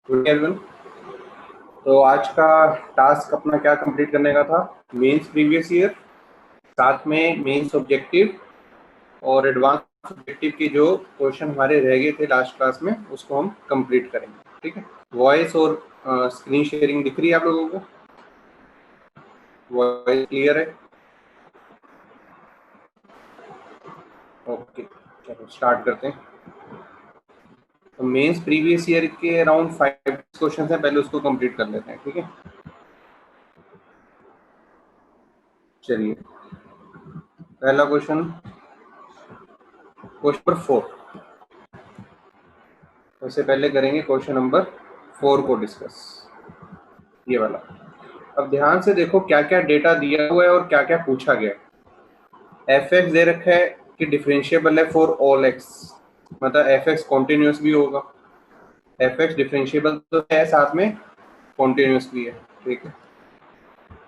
Good everyone. तो आज का टास्क अपना क्या कंप्लीट करने का था? मेंस प्रीवियस ईयर, साथ में मेंस ऑब्जेक्टिव और एडवांस ऑब्जेक्टिव के जो क्वेश्चन हमारे रह गए थे लास्ट क्लास में, उसको हम कंप्लीट करेंगे। ठीक है। वॉइस और स्क्रीन शेयरिंग दिख रही है आप लोगों को? वॉइस क्लियर है? ओके, चलो स्टार्ट करते हैं। तो मेंस प्रीवियस ईयर के अराउंड 5 क्वेश्चन हैं, पहले उसको कंप्लीट कर लेते हैं। ठीक है, चलिए पहला क्वेश्चन, क्वेश्चन नंबर 4। उससे पहले करेंगे क्वेश्चन नंबर 4 को डिस्कस, ये वाला। अब ध्यान से देखो क्या क्या डेटा दिया हुआ है और क्या क्या पूछा गया है। एफ एक्स दे रखा है कि डिफरेंशिएबल है फॉर ऑल एक्स, मतलब एफ एक्स कॉन्टिन्यूस भी होगा। एफ एक्स डिफरेंशिएबल तो है, साथ में कॉन्टिन्यूस भी है। ठीक है।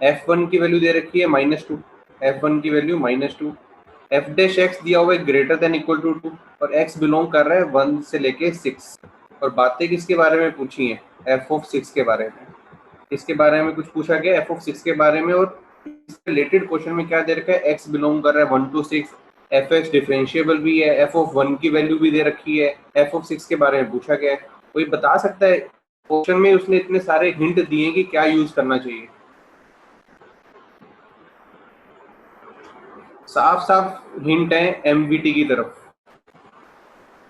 एफ वन की वैल्यू दे रखी है -2, एफ वन की वैल्यू -2। एफ डैश एक्स दिया हुआ है ग्रेटर देन इक्वल टू 2, और एक्स बिलोंग कर रहा है 1 से लेके 6। और बातें किसके बारे में पूछी हैं? एफ ऑफ 6 के बारे में। इसके बारे में कुछ पूछा गया एफ ऑफ 6 के बारे में, और रिलेटेड क्वेश्चन में क्या दे रखा है? एक्स बिलोंग कर रहा है 1 to 6, एफ एक्स डिफरेंशिएबल भी है, एफ ऑफ 1 की वैल्यू भी दे रखी है, एफ ऑफ 6 के बारे में पूछा गया है। कोई बता सकता है क्वेश्चन में उसने इतने सारे हिंट दिए कि क्या यूज करना चाहिए? साफ साफ हिंट है एमवीटी की तरफ।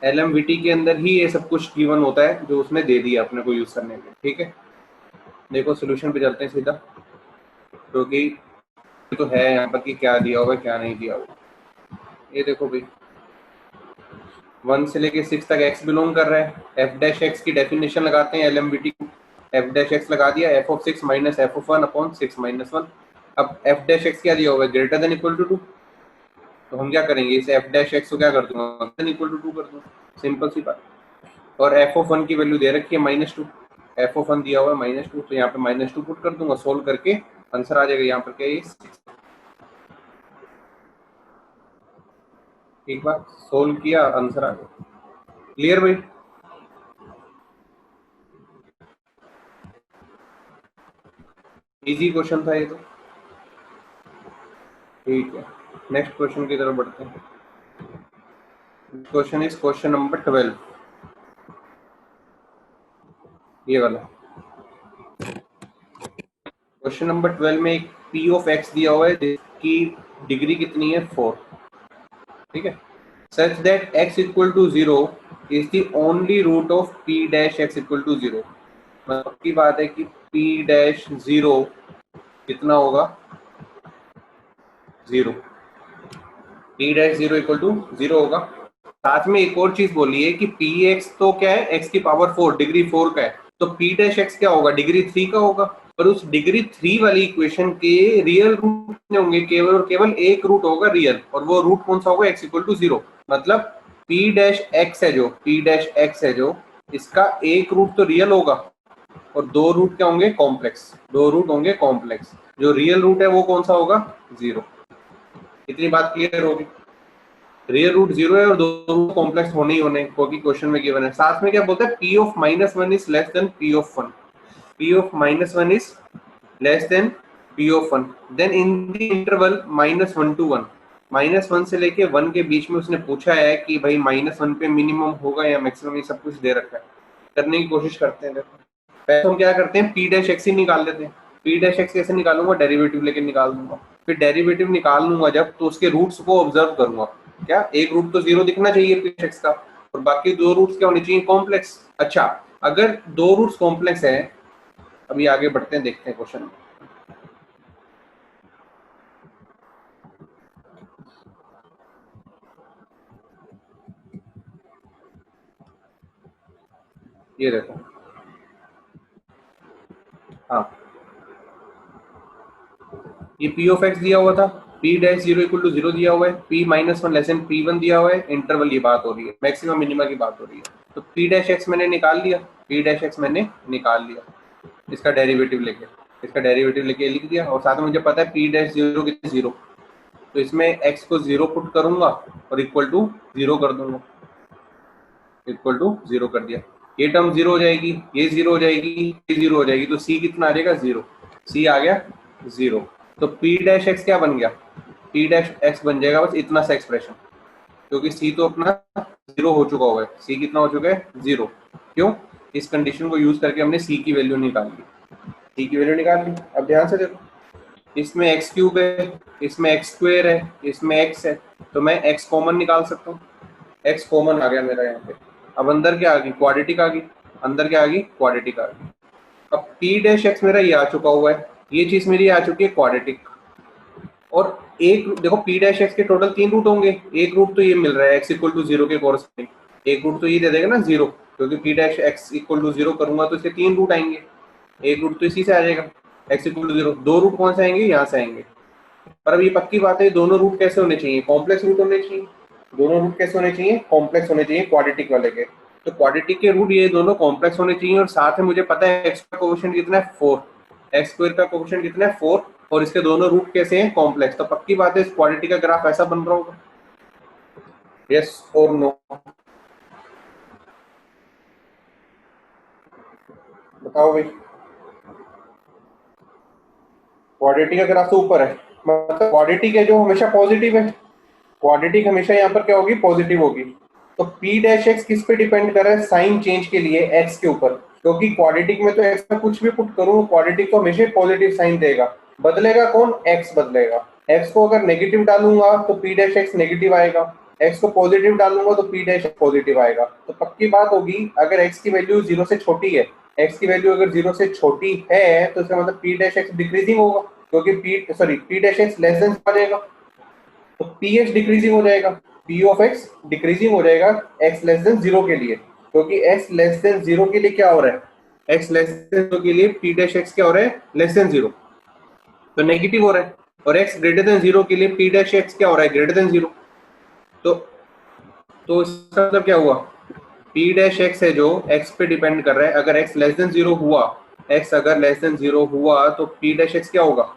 एलएमवीटी के अंदर ही ये सब कुछ गिवन होता है जो उसने दे दिया अपने को यूज करने के। ठीक है, देखो सोल्यूशन पे चलते हैं सीधा, क्योंकि तो है यहाँ पर कि क्या दिया होगा क्या नहीं दिया होगा। ये देखो भाई, 1 से लेके 6 तक एक्स बिलोंग कर रहा है। एफ डैश एक्स की डेफिनेशन लगाते हैं एलएमवीटी को। एफ डैश एक्स लगा दिया, f of 6 minus f of 1 upon 6 minus 1। अब एफ डैश एक्स क्या दिया होगा? Greater than equal to 2। तो हम क्या करेंगे? इसे एफ डैश एक्स को क्या कर दूंगा? देन इक्वल टू 2 कर दूंगा, सिंपल सी बात। और एफ ऑफ 1 की वैल्यू दे रखी है -2, एफ ऑफ 1 दिया हुआ है -2, तो यहाँ पे -2 पुट कर दूंगा, सोल्व करके आंसर आ जाएगा। यहाँ पर क्या है? 6। एक बार सोल्व किया, आंसर आ गया। क्लियर भाई? इजी क्वेश्चन था ये तो। ठीक है, नेक्स्ट क्वेश्चन की तरफ बढ़ते हैं। क्वेश्चन इज क्वेश्चन नंबर 12, ये वाला। क्वेश्चन नंबर 12 में एक पी ऑफ एक्स दिया हुआ है जिसकी डिग्री कितनी है? 4। ठीक है। Such that x equal to 0 is the only root of p dash x equal to 0। मतलब की बात है कि p डैश 0 कितना होगा? 0। p डैश 0 इक्वल टू 0 होगा। साथ में एक और चीज बोली है कि पी एक्स तो क्या है? x की पावर 4, डिग्री 4 का है, तो p डैश एक्स क्या होगा? डिग्री 3 का होगा। पर उस डिग्री 3 वाली इक्वेशन के रियल रूट कितने होंगे? केवल और केवल एक रूट होगा रियल, और वो रूट कौन सा होगा? x equal to 0। मतलब p डैश एक्स है जो, p डैश एक्स है जो, इसका एक रूट तो रियल होगा और दो रूट क्या होंगे? कॉम्प्लेक्स। दो रूट होंगे कॉम्प्लेक्स। जो रियल रूट है वो कौन सा होगा? 0। इतनी बात क्लियर होगी? रियल रूट 0 है और दोनों कॉम्प्लेक्स होने ही होने, क्योंकि क्वेश्चन में गिवन है। साथ में क्या बोलते हैं? p of -1 is less than p of 1। p of -1 is less than p of 1। Then in the interval -1 to 1, -1 से लेके 1 के बीच में उसने पूछा है कि भाई -1 पे मिनिमम होगा या मैक्सिमम, ये सब कुछ दे रखा है। करने की कोशिश करते हैं। देखो पहले हम क्या करते हैं? p डैश एक्स ही निकाल लेते हैं। p डैश एक्स कैसे निकालूंगा? डेरिवेटिव लेके निकाल दूंगा। फिर डेरिवेटिव निकाल लूंगा जब, तो उसके रूट्स को ऑब्जर्व करूंगा। क्या एक रूट तो 0 दिखना चाहिए p एक्स का, और बाकी दो रूट्स क्या होने चाहिए? कॉम्प्लेक्स। अच्छा, अगर दो रूट्स कॉम्प्लेक्स है, अभी आगे बढ़ते हैं, देखते हैं क्वेश्चन। ये देखो, हाँ, ये p ऑफ एक्स दिया हुआ था, p डैश 0 इक्वल टू 0 दिया हुआ है, p -1 लेस देन p1 दिया हुआ है, इंटरवल ये बात हो रही है, मैक्सिमम मिनिमा की बात हो रही है। तो p डैश एक्स मैंने निकाल लिया, p डैश एक्स मैंने निकाल लिया, इसका डेरिवेटिव लेके, इसका डेरिवेटिव लेके लिख दिया। और साथ में मुझे पता है p डैश 0 कितने? 0। तो इसमें x को 0 पुट करूंगा और इक्वल टू 0 कर दूंगा, इक्वल टू 0 कर दिया। ये टर्म जीरो हो जाएगी, ये जीरो हो जाएगी, ये जीरो हो जाएगी, तो सी कितना आ जाएगा, जीरो। सी आ गया जीरो। तो पी डैश एक्स क्या बन गया, पी डैश एक्स बन जाएगा बस इतना सा एक्सप्रेशन, क्योंकि सी तो अपना जीरो हो चुका होगा। सी कितना हो चुका है, जीरो। क्यों, इस कंडीशन को यूज करके हमने सी की वैल्यू निकाल ली, सी की वैल्यू निकाल ली। अब ध्यान से देखो, इसमें एक्स क्यूब है, इसमें एक्स स्क्वेयर है, इसमें एक्स है, तो मैं एक्स कॉमन निकाल सकता हूँ। एक्स कॉमन आ गया मेरा यहाँ पे। अब अंदर क्या आ गई, क्वाड्रेटिक आ गई। अंदर क्या आ गई, क्वाड्रेटिक आ गई। अब पी डैश एक्स मेरा ये आ चुका हुआ है, ये चीज मेरी आ चुकी है क्वाड्रेटिक। और एक देखो, पी डैश एक्स के टोटल 3 रूट होंगे, एक रूट तो ये मिल रहा है एक्स इक्वल टू जीरो के कोरस्पोंडिंग, एक रूट तो ये दे देगा ना जीरो, क्योंकि P dash x equal to zero करूंगा तो इसके 3 रूट आएंगे, एक रूट तो इसी से आ जाएगा x equal to zero. 2 root कौन से आएंगे, यहाँ से आएंगे। पर अब ये पक्की बात है, दोनों रूट कैसे होने चाहिए, कॉम्प्लेक्स रूट होने चाहिए। दोनों रूट कैसे होने चाहिए, कॉम्प्लेक्स होने चाहिए, क्वाड्रेटिक वाले के। तो क्वाड्रेटिक के रूट ये दोनों कॉम्प्लेक्स होने चाहिए, और साथ में मुझे पता है एक्स का कोएफिशिएंट कितना है, 4। एक्स स्क्वायर का कोएफिशिएंट कितना है, 4, और इसके दोनों रूट कैसे हैं, कॉम्प्लेक्स। तो पक्की बात है इस क्वाड्रेटिक का ग्राफ ऐसा बन रहा होगा। यस और नो, बताओ भाई। क्वाड्रेटिक का ग्राफ तो ऊपर है, मतलब क्वाड्रेटिक है जो हमेशा पॉजिटिव है, क्वाड्रेटिक हमेशा यहाँ पर क्या होगी, पॉजिटिव होगी। तो पी डैश एक्स किस पे डिपेंड कर रहा है, साइन चेंज के लिए एक्स के ऊपर, क्योंकि क्वाड्रेटिक में तो एक्स में कुछ भी पुट करूं क्वाड्रेटिक तो हमेशा पॉजिटिव साइन देगा। बदलेगा कौन, एक्स बदलेगा। एक्स को अगर नेगेटिव डालूंगा तो पी डैश एक्स नेगेटिव आएगा, एक्स को पॉजिटिव डालूंगा तो पी डैश पॉजिटिव आएगा। तो पक्की बात होगी, अगर एक्स की वैल्यू जीरो से छोटी है, एक्स की वैल्यू अगर जीरो से छोटी है तो इसका मतलब पी डैश एक्स डिक्रीजिंग होगा, क्योंकि P dash X less than आ जाएगा, तो पी एच डिक्रीजिंग हो जाएगा, पी ऑफ एक्स डिक्रीजिंग हो जाएगा एक्स लेस देन जीरो के लिए, क्योंकि एक्स लेस देन जीरो के लिए क्या हो रहा है, एक्स लेस देन जीरो के लिए पी डैश एक्स क्या हो रहा है, लेस देन जीरो, तो नेगेटिव हो रहा है। और एक्स ग्रेटर देन जीरो के लिए पी डैश एक्स क्या हो रहा है, ग्रेटर देन जीरो। तो इसका मतलब क्या हुआ, पी डैश एक्स है जो एक्स पे डिपेंड कर रहा है, अगर एक्स लेस देन जीरो हुआ, एक्स अगर लेस देन जीरो हुआ तो पी डैश एक्स क्या होगा,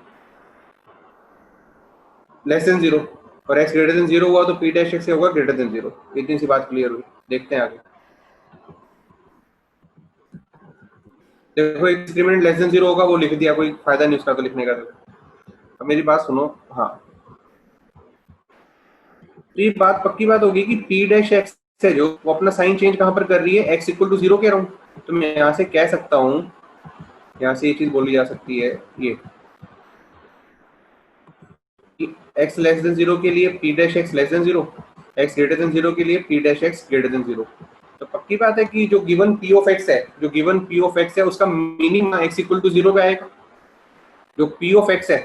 लेस देन जीरो। और एक्स ग्रेटर देन जीरो हुआ तो पी डैश एक्स होगा ग्रेटर देन जीरो। इतनी सी बात क्लियर हुई, देखते हैं आगे। देखो एक्सपेरिमेंट लेस देन जीरो होगा, वो लिख दिया, कोई फायदा नहीं उसका तो लिखने का। अब मेरी बात सुनो, हाँ, तो ये बात पक्की बात होगी कि पी डैश एक्स है जो वो अपना साइन चेंज कहां पर कर रही है, एक्स इक्वल टू जीरो कह रहा हूं, तो मैं यहां से कह सकता हूं, यहां से ये चीज बोली जा सकती है, ये एक्स लेस देन जीरो के लिए P dash X less than zero, x greater than zero के लिए P dash x greater than zero. तो पक्की बात है कि जो गिवन पी ऑफ एक्स है, जो गिवन पी ऑफ एक्स है उसका minimum x equal to zero पे आएगा। जो पी ऑफ एक्स है,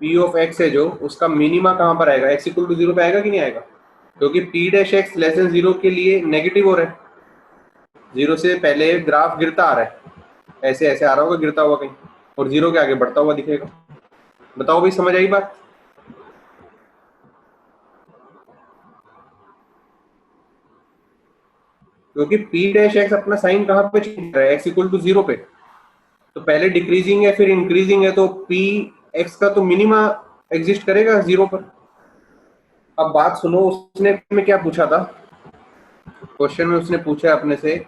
पी ऑफ एक्स है जो उसका मिनिमा कहां पर आएगा, एक्स इक्वल टू जीरो पे आएगा कि नहीं आएगा, क्योंकि P dash X less than zero के लिए नेगेटिव हो रहा है, जीरो से पहले ग्राफ गिरता आ रहा है, ऐसे ऐसे आ रहा होगा गिरता हुआ कहीं, और जीरो के आगे बढ़ता हुआ दिखेगा। बताओ भाई, समझ आई बात। क्योंकि पी डैश एक्स अपना साइन कहां पे चेंज कर रहा है, एक्स इक्वल टू जीरो पे, तो पहले डिक्रीजिंग है फिर इंक्रीजिंग है, तो पी एक्स का तो मिनिमा एग्जिस्ट करेगा जीरो पर। अब बात सुनो, उसने में क्या पूछा था, क्वेश्चन में उसने पूछा अपने से,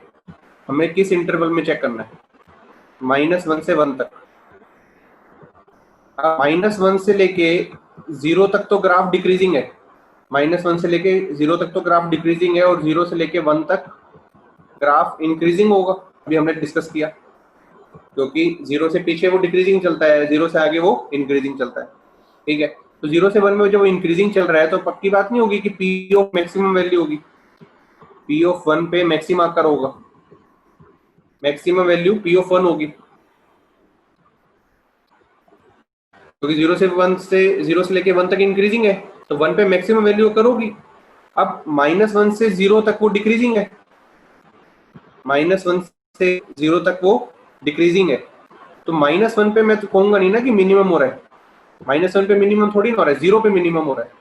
हमें किस इंटरवल में चेक करना है, -1 से 1 तक। -1 से लेके जीरो तक तो ग्राफ डिक्रीजिंग है, -1 से लेके जीरो तक तो ग्राफ डिक्रीजिंग है, और जीरो से लेके 1 तक ग्राफ इंक्रीजिंग होगा, अभी हमने डिस्कस किया, क्योंकि जीरो से पीछे वो डिक्रीजिंग चलता है, जीरो से आगे वो इंक्रीजिंग चलता है। ठीक है, तो जीरो से 1 में जब वो इंक्रीजिंग चल रहा है तो पक्की बात नहीं होगी कि पी ऑफ मैक्सिमम वैल्यू होगी, पी ऑफ 1 पे मैक्सिमम आकर होगा, मैक्सिमम वैल्यू पी ऑफ 1 होगी, क्योंकि जीरो से लेके 1 तक इंक्रीजिंग है, तो 1 पे मैक्सिमम वैल्यू करोगी। अब -1 से जीरो तक वो डिक्रीजिंग है, -1 से जीरो तक वो डिक्रीजिंग है, तो -1 पे मैं तो कहूंगा नहीं ना कि मिनिमम हो रहा है, -1 पे मिनिमम थोड़ी ना हो रहा है, जीरो पे मिनिमम हो रहा है।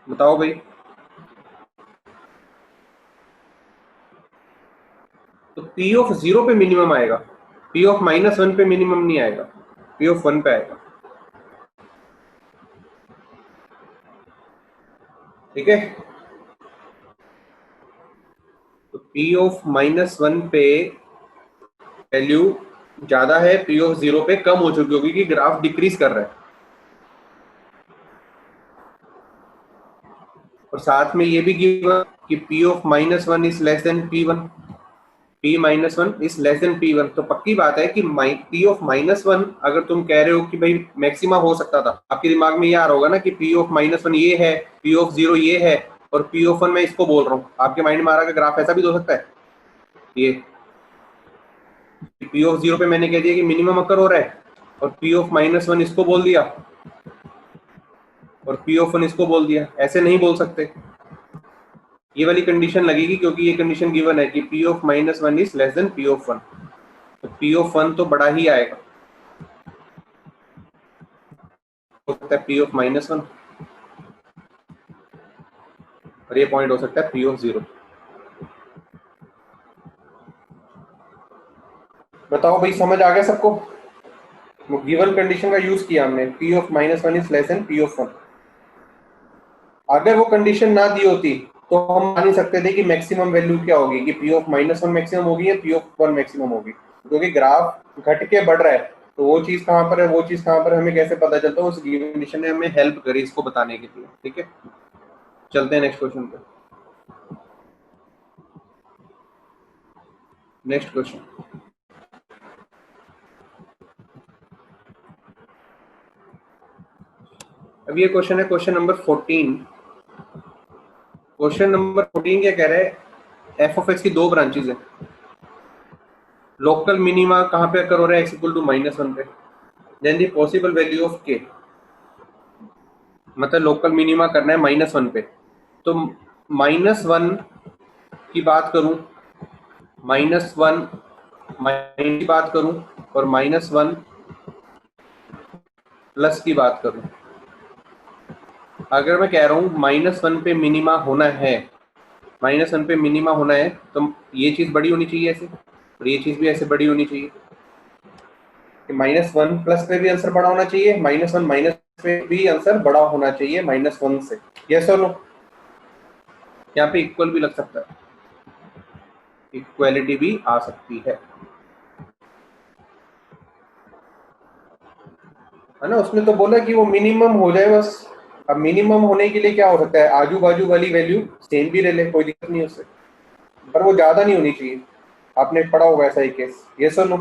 बताओ भाई। तो पी ऑफ जीरो पे मिनिमम आएगा, पी ऑफ -1 पे मिनिमम नहीं आएगा, पी ऑफ 1 पे आएगा। ठीक है, पी ऑफ -1 पे वैल्यू ज्यादा है, पी ऑफ 0 पे कम हो चुकी होगी कि ग्राफ डिक्रीज कर रहा है। और साथ में ये भी गिवन कि P of -1 is less then P1, P-1 is less then P1। तो पक्की बात है कि P ऑफ -1 अगर तुम कह रहे हो कि भाई मैक्सिमा हो सकता था, आपके दिमाग में ये आ रहा होगा ना कि P ऑफ -1 ये है, P ऑफ 0 ये है और P ऑफ 1 मैं इसको बोल रहा हूँ। आपके माइंड में आ रहा है कि ग्राफ ऐसा भी हो सकता है। ये P ऑफ 0 पे मैंने कह दिया कि मिनिमम अकर हो रहा है और P ऑफ -1 इसको बोल दिया और P ऑफ 1 इसको बोल दिया। ऐसे नहीं बोल सकते, ये वाली कंडीशन लगेगी क्योंकि ये कंडीशन गिवन है कि P of -1 is less than P of 1। तो P ऑफ 1 तो बड़ा ही आएगा, हो सकता है P ऑफ -1 और ये पॉइंट हो सकता है P ऑफ 0। बताओ भाई, समझ आ गया सबको? गिवन कंडीशन का यूज किया हमने, P of -1 is less than P of 1। अगर वो कंडीशन ना दी होती तो हम मान नहीं सकते थे कि मैक्सिमम वैल्यू क्या होगी, कि P ऑफ -1 मैक्सिमम होगी या P ऑफ 1 मैक्सिमम होगी। क्योंकि ग्राफ घट के बढ़ रहा है, तो वो चीज कहाँ पर है, वो चीज कहाँ पर है, हमें कैसे पता चलता है? उस गिवन कंडीशन ने हमें हेल्प करी इसको बताने के लिए। ठीक है, चलते हैं नेक्स्ट क्वेश्चन पे। नेक्स्ट क्वेश्चन, अब ये क्वेश्चन है क्वेश्चन नंबर 14। क्वेश्चन नंबर 14 क्या कह रहा है? एफ ऑफ एक्स की दो ब्रांचेज है, लोकल मिनिमा कहाँ पे अकर हो रहा है? एक्स इक्वल टू -1 पे। Then the possible value of k, मतलब लोकल मिनिमा करना है -1 पे। तो -1 की बात करूं, -1 की बात करूं और -1 प्लस की बात करूं। अगर मैं कह रहा हूं -1 पे मिनिमा होना है, -1 पे मिनिमा होना है, तो ये चीज बड़ी होनी चाहिए ऐसे और ये चीज भी ऐसे बड़ी होनी चाहिए कि -1 प्लस पे भी आंसर बड़ा होना चाहिए, -1 माइनस पे भी आंसर बड़ा होना चाहिए -1 से। यस और नो? यहाँ पे इक्वल भी लग सकता है, इक्वालिटी भी आ सकती है ना? उसने तो बोला कि वो मिनिमम हो जाए बस। अब मिनिमम होने के लिए क्या हो सकता है? आजू बाजू वाली वैल्यू सेम भी रह ले, कोई दिक्कत नहीं उससे, पर वो ज्यादा नहीं होनी चाहिए। आपने पढ़ा होगा ऐसा ही केस। यस और नो?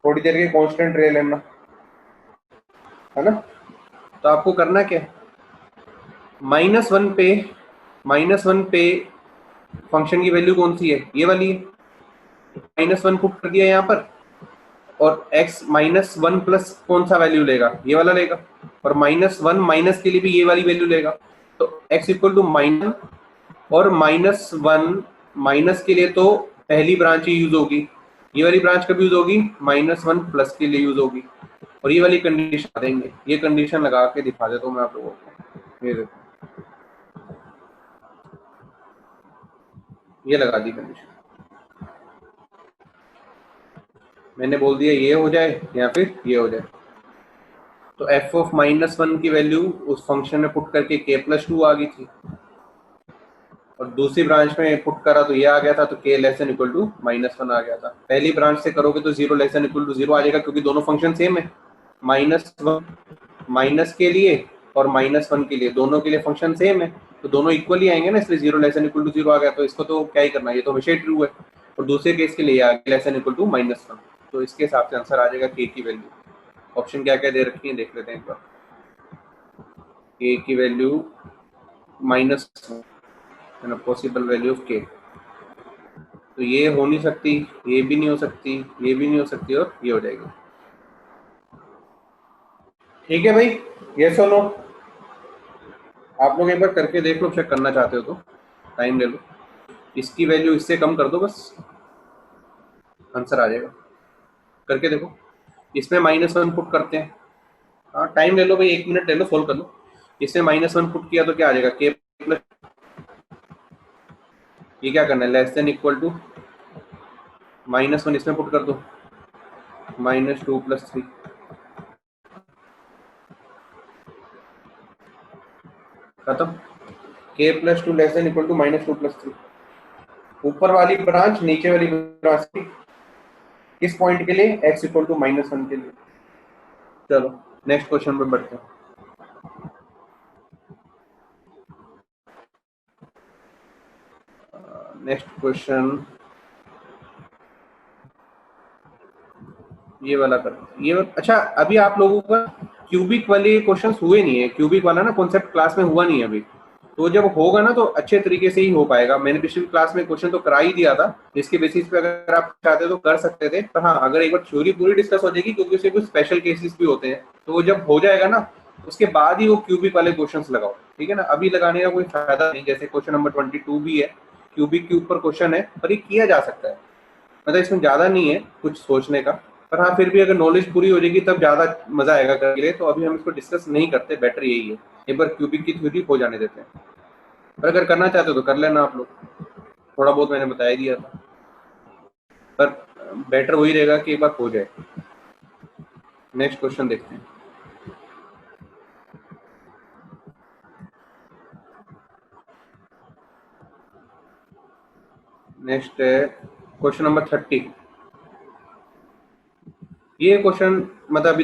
थोड़ी देर के कांस्टेंट रह लेना, है ना? तो आपको करना क्या है, -1 पे, -1 पे फंक्शन की वैल्यू कौन सी है? ये वाली है। -1 पुट कर दिया यहाँ पर और x -1 प्लस कौन सा वैल्यू लेगा? ये वाला लेगा। और -1 माइनस के लिए भी ये वाली वैल्यू लेगा। तो x इक्वल टू -1 और -1 माइनस के लिए तो पहली ब्रांच ही यूज होगी, ये वाली ब्रांच कब यूज होगी? -1 प्लस के लिए यूज होगी। और ये वाली कंडीशन देंगे, ये कंडीशन लगा के दिखा देता हूँ मैं आप लोगों को। ये देखो, ये लगा दी कंडीशन, मैंने बोल दिया ये हो जाए या फिर ये हो जाए। तो f ऑफ -1 की वैल्यू उस फंक्शन में पुट करके k+2 आ गई थी और दूसरी ब्रांच में पुट करा तो ये आ गया था, तो k less than equal to -1 आ गया था। पहली ब्रांच से करोगे तो 0 लेस देन इक्वल टू 0 आ जाएगा क्योंकि दोनों फंक्शन सेम है। -1 माइनस के लिए और -1 के लिए, दोनों के लिए फंक्शन सेम है, तो दोनों इक्वल ही आएंगे ना, इसलिए 0 लेस देन इक्वल टू 0 आ गया। तो इसको तो क्या ही करना है, ये तो हमेशा ही ट्रू है। और दूसरे केस के लिए आ गया लेस देन इक्वल टू -1, तो इसके हिसाब से आंसर आ जाएगा k की वैल्यू। ऑप्शन क्या क्या दे रखी है देख लेते हैं एक बार। k की वैल्यू -1 है ना, पॉसिबल वैल्यू ऑफ k। तो ये हो नहीं सकती, ये भी नहीं हो सकती, ये भी नहीं हो सकती और ये हो जाएगी। ठीक है भाई, ये सुनो, आप लोग एक बार करके देख लो, चेक करना चाहते हो तो टाइम ले लो। इसकी वैल्यू इससे कम कर दो बस, आंसर आ जाएगा। करके देखो, इसमें -1 पुट करते हैं। हाँ टाइम ले लो भाई, 1 मिनट ले लो, सोल्व कर लो। इसमें -1 पुट किया तो क्या आ जाएगा? k प्लस, ये क्या करना है, लेस देन इक्वल टू -1 इसमें पुट कर दो, -2 + 3। खत्म। k + 2 less than equal to -2 + 3। ऊपर वाली ब्रांच नीचे वाली ब्रांच किस पॉइंट के लिए, x इक्वल टू -1 के लिए। चलो नेक्स्ट क्वेश्चन पे बढ़ते हैं। नेक्स्ट क्वेश्चन ये वाला कर, अच्छा अभी आप लोगों का क्यूबिक वाले क्वेश्चंस हुए नहीं है, क्यूबिक वाला ना कॉन्सेप्ट क्लास में हुआ नहीं है अभी, तो जब होगा ना तो अच्छे तरीके से ही हो पाएगा। मैंने पिछली क्लास में क्वेश्चन तो करा ही दिया था, जिसके बेसिस पे अगर आप चाहते तो कर सकते थे, पर हाँ अगर एक बार थ्योरी पूरी डिस्कस हो जाएगी, क्योंकि उसके कुछ स्पेशल केसेस भी होते हैं, तो वो जब हो जाएगा ना उसके बाद ही वो क्यूबिक वाले क्वेश्चन लगाओ, ठीक है ना। अभी लगाने का कोई फायदा नहीं। जैसे क्वेश्चन नंबर 22 भी है, क्यूबिक के ऊपर क्वेश्चन है, पर ये किया जा सकता है, मतलब इसमें ज्यादा नहीं है कुछ सोचने का। पर हाँ फिर भी अगर नॉलेज पूरी हो जाएगी तब ज्यादा मजा आएगा करने के लिए, तो अभी हम इसको डिस्कस नहीं करते, बेटर यही है एक बार क्यूबिक की थ्योरी हो जाने देते हैं। पर अगर करना चाहते हो तो कर लेना आप लोग, थोड़ा बहुत मैंने बता ही दिया था, पर बेटर वही रहेगा कि एक बार हो जाए। नेक्स्ट क्वेश्चन देखते हैं। नेक्स्ट है क्वेश्चन नंबर 30। ये क्वेश्चन मतलब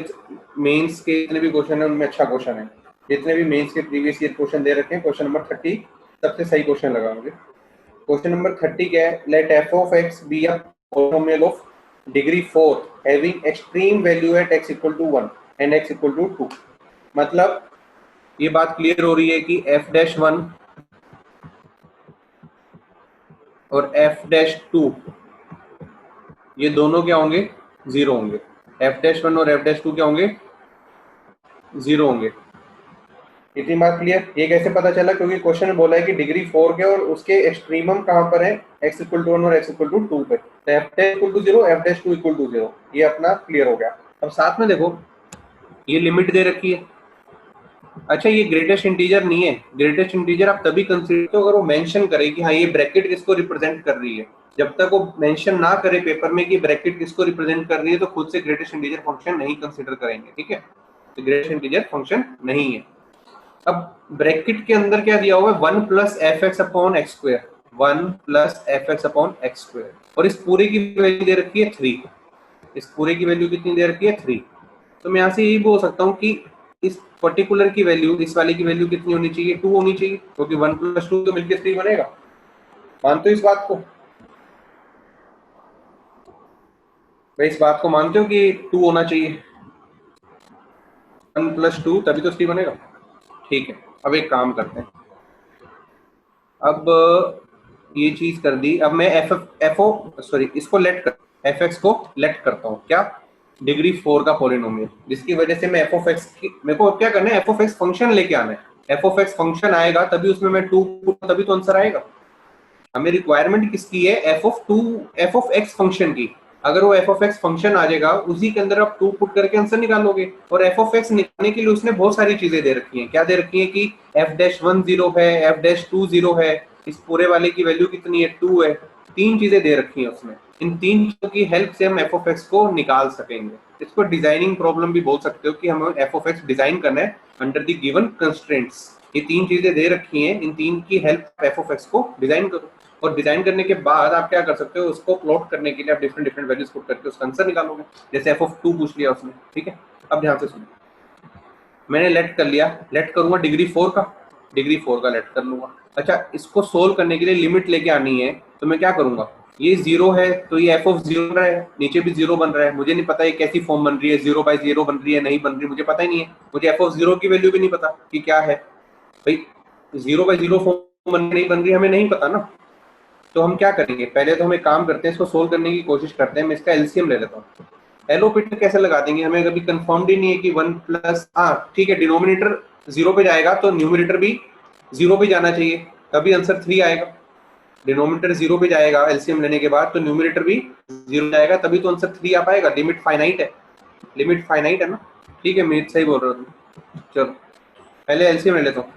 मेंस के जितने भी क्वेश्चन है उनमें अच्छा क्वेश्चन है। जितने भी मेंस के प्रीवियस ईयर क्वेश्चन दे रखे हैं, क्वेश्चन नंबर 30 सबसे सही क्वेश्चन लगा मुझे। क्वेश्चन नंबर 30 क्या है, let f of x be a polynomial of degree 4 having extreme value at x equal to 1 and x equal to 2। मतलब ये बात क्लियर हो रही है कि एफ डैश 1 और एफ डैश 2 ये दोनों क्या होंगे, जीरो होंगे। एफ डैश 1 और एफ डैश 2 क्या होंगे, जीरो होंगे। इतनी बात क्लियर। ये कैसे पता चला, क्योंकि क्वेश्चन में बोला है कि डिग्री 4 के और उसके एक्सट्रीमम कहाँ पर है, x इक्वल टू 1 और x इक्वल टू 2 पे। तो f dash equal to 0, f dash 2 equal to 0, ये अपना क्लियर हो गया। अब साथ में देखो ये लिमिट दे रखी है। अच्छा ये ग्रेटेस्ट इंटीजर नहीं है, ग्रेटेस्ट इंटीजर आप तभी कंसीडर करो अगर वो मेंशन करे कि हाँ ये ब्रैकेट किसको रिप्रेजेंट कर रही है। जब तक वो मेंशन ना करे पेपर में कि ब्रैकेट किसको रिप्रेजेंट कर रही है, तो खुद से ग्रेटेस्ट इंटीजर फंक्शन नहीं कंसीडर करेंगे, ठीक है। तो ग्रेटेस्ट इंटीजर फंक्शन नहीं है। अब ब्रैकेट के अंदर क्या दिया हुआ है, 1 plus F x upon x square, 1 plus F x upon x square, और इस पूरे की वैल्यू दे रखी है 3। इस पूरे की वैल्यू कितनी दे रखी है, 3। तो मैं यहाँ से यही बोल सकता हूँ कि इस पर्टिकुलर की वैल्यू, इस वाले की वैल्यू कितनी होनी चाहिए, 2 होनी चाहिए, क्योंकि 1 प्लस 2 तो मिलकर 3 बनेगा। मानते हो इस बात को भाई, इस बात को मानते हो कि 2 होना चाहिए, 1 प्लस 2 तभी तो 3 बनेगा। ठीक है, अब एक काम करते हैं। अब ये चीज कर दी, अब मैं एफ ओ सॉरी इसको लेट कर, एफ एक्स को लेट करता हूँ क्या, डिग्री 4 का पॉलिनोमियल, जिसकी वजह से मैं एफ ऑफ एक्स की, मेरे को क्या करना है, एफ ऑफ एक्स फंक्शन लेके आना है। एफ ऑफ एक्स फंक्शन आएगा तभी उसमें मैं 2 तभी तो आंसर आएगा। हमें रिक्वायरमेंट किसकी है, एफ ऑफ एक्स फंक्शन की। अगर वो एफ ऑफ एक्स फंक्शन आ जाएगा उसी के अंदर आप 2 पुट करके आंसर निकालोगे। और एफ ऑफ एक्स निकालने के लिए उसने बहुत सारी चीजें दे रखी हैं। क्या दे रखी है कि एफ डैश 1 0 है, एफ डैश 2 0 है, इस पूरे वाले की वैल्यू कितनी है, 2 है। 3 चीजें दे रखी हैं उसने। इन 3 चीजों की हेल्प से हम एफ ऑफ एक्स को निकाल सकेंगे। इसको डिजाइनिंग प्रॉब्लम भी बोल सकते हो कि हमें एफ ऑफ एक्स डिजाइन करना है अंडर द गिवन कंस्ट्रेंट्स। ये 3 चीजें दे रखी हैं, इन 3 की हेल्प एफ ऑफ एक्स को डिजाइन करो। और डिजाइन करने के बाद आप क्या कर सकते हो, उसको प्लॉट करने के लिए आप डिफरेंट डिफरेंट वैल्यूज पुट करके उसका आंसर निकालोगे। जैसे एफ ऑफ 2 पूछ लिया उसने, ठीक है। अब ध्यान से सुनो, मैंने लेट कर लिया, लेट करूंगा डिग्री 4 का, डिग्री 4 का लेट कर लूंगा। अच्छा इसको सोल्व करने के लिए लिमिट लेके आनी है, तो मैं क्या करूंगा, ये 0 है तो ये एफ ऑफ 0 बन रहा है, नीचे भी 0 बन रहा है। मुझे नहीं पता ये कैसी फॉर्म बन रही है, 0/0 बन रही है, नहीं बन रही, मुझे पता ही नहीं है। मुझे एफ ऑफ 0 की वैल्यू भी नहीं पता कि क्या है भाई, 0/0 फॉर्म बन नहीं बन रही हमें नहीं पता ना। तो हम क्या करेंगे, पहले तो हम एक काम करते हैं, इसको सोल्व करने की कोशिश करते हैं। मैं इसका एलसीएम ले लेता हूँ। एलोपिटर कैसे लगा देंगे, हमें कभी कंफर्म ही नहीं है कि 1 प्लस, हाँ ठीक है, डिनोमिनेटर 0 पे जाएगा तो न्यूमिनेटर भी 0 पे जाना चाहिए, तभी आंसर 3 आएगा। डिनोमिनेटर 0 पे जाएगा एलसीएम लेने के बाद, तो न्यूमिनेटर भी 0 जाएगा, तभी तो आंसर 3 आ पाएगा। लिमिट फाइनाइट है, लिमिट फाइनाइट है ना। ठीक है, मैं सही बोल रहा हूँ। चलो पहले एलसीएम ले लेता हूँ,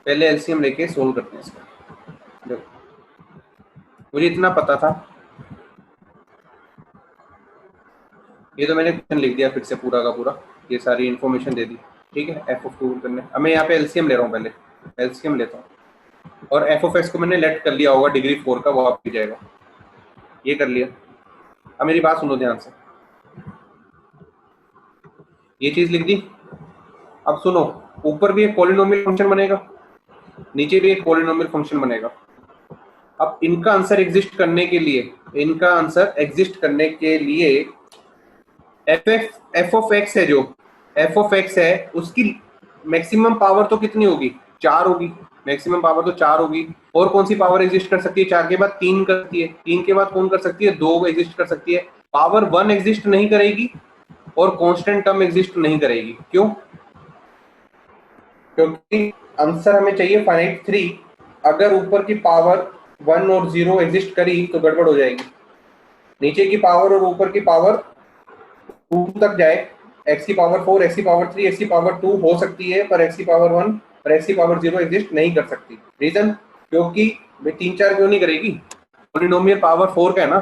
पहले एलसीएम लेके सोल्व करते हैं इसका। देखो मुझे इतना पता था, ये तो मैंने क्वेश्चन लिख दिया फिर से पूरा का पूरा, ये सारी इन्फॉर्मेशन दे दी, ठीक है। एफ ऑफ 2 करने, अब मैं यहाँ पे एलसीएम ले रहा हूँ, पहले एलसीएम लेता हूँ। और एफ ऑफ एक्स को मैंने लेट कर लिया होगा डिग्री 4 का, वो आप भी जाएगा, ये कर लिया। अब मेरी बात सुनो ध्यान से, ये चीज लिख दी। अब सुनो, ऊपर भी एक पॉलिनोमियल फंक्शन बनेगा, नीचे भी एक पॉलिनोमियल फंक्शन बनेगा। अब इनका आंसर एग्जिस्ट करने के लिए, इनका आंसर एग्जिस्ट करने के लिए एफ ऑफ एक्स है, जो एफ ऑफ एक्स है उसकी मैक्सिमम पावर तो कितनी होगी, 4 होगी, मैक्सिमम पावर तो 4 होगी। और कौन सी पावर एग्जिस्ट कर सकती है 4 के बाद, 3 कर सकती है, 3 के बाद कौन कर सकती है, 2 एग्जिस्ट कर सकती है। पावर 1 एग्जिस्ट नहीं करेगी और कांस्टेंट टर्म एग्जिस्ट नहीं करेगी। क्यों? क्योंकि आंसर हमें चाहिए फाइनाइट 3। अगर ऊपर की पावर 1 और 0 एग्जिस्ट करी तो गड़बड़ हो जाएगी। नीचे की पावर और ऊपर की पावर 2 तक जाए, x की पावर 4, x की पावर 3, x की पावर 2 हो सकती है, पर x की पावर 1 और x की पावर 0 एग्जिस्ट नहीं कर सकती। रीजन, क्योंकि वे 3-4 क्यों नहीं करेगी, पॉलिनोमियल पावर 4 का है ना।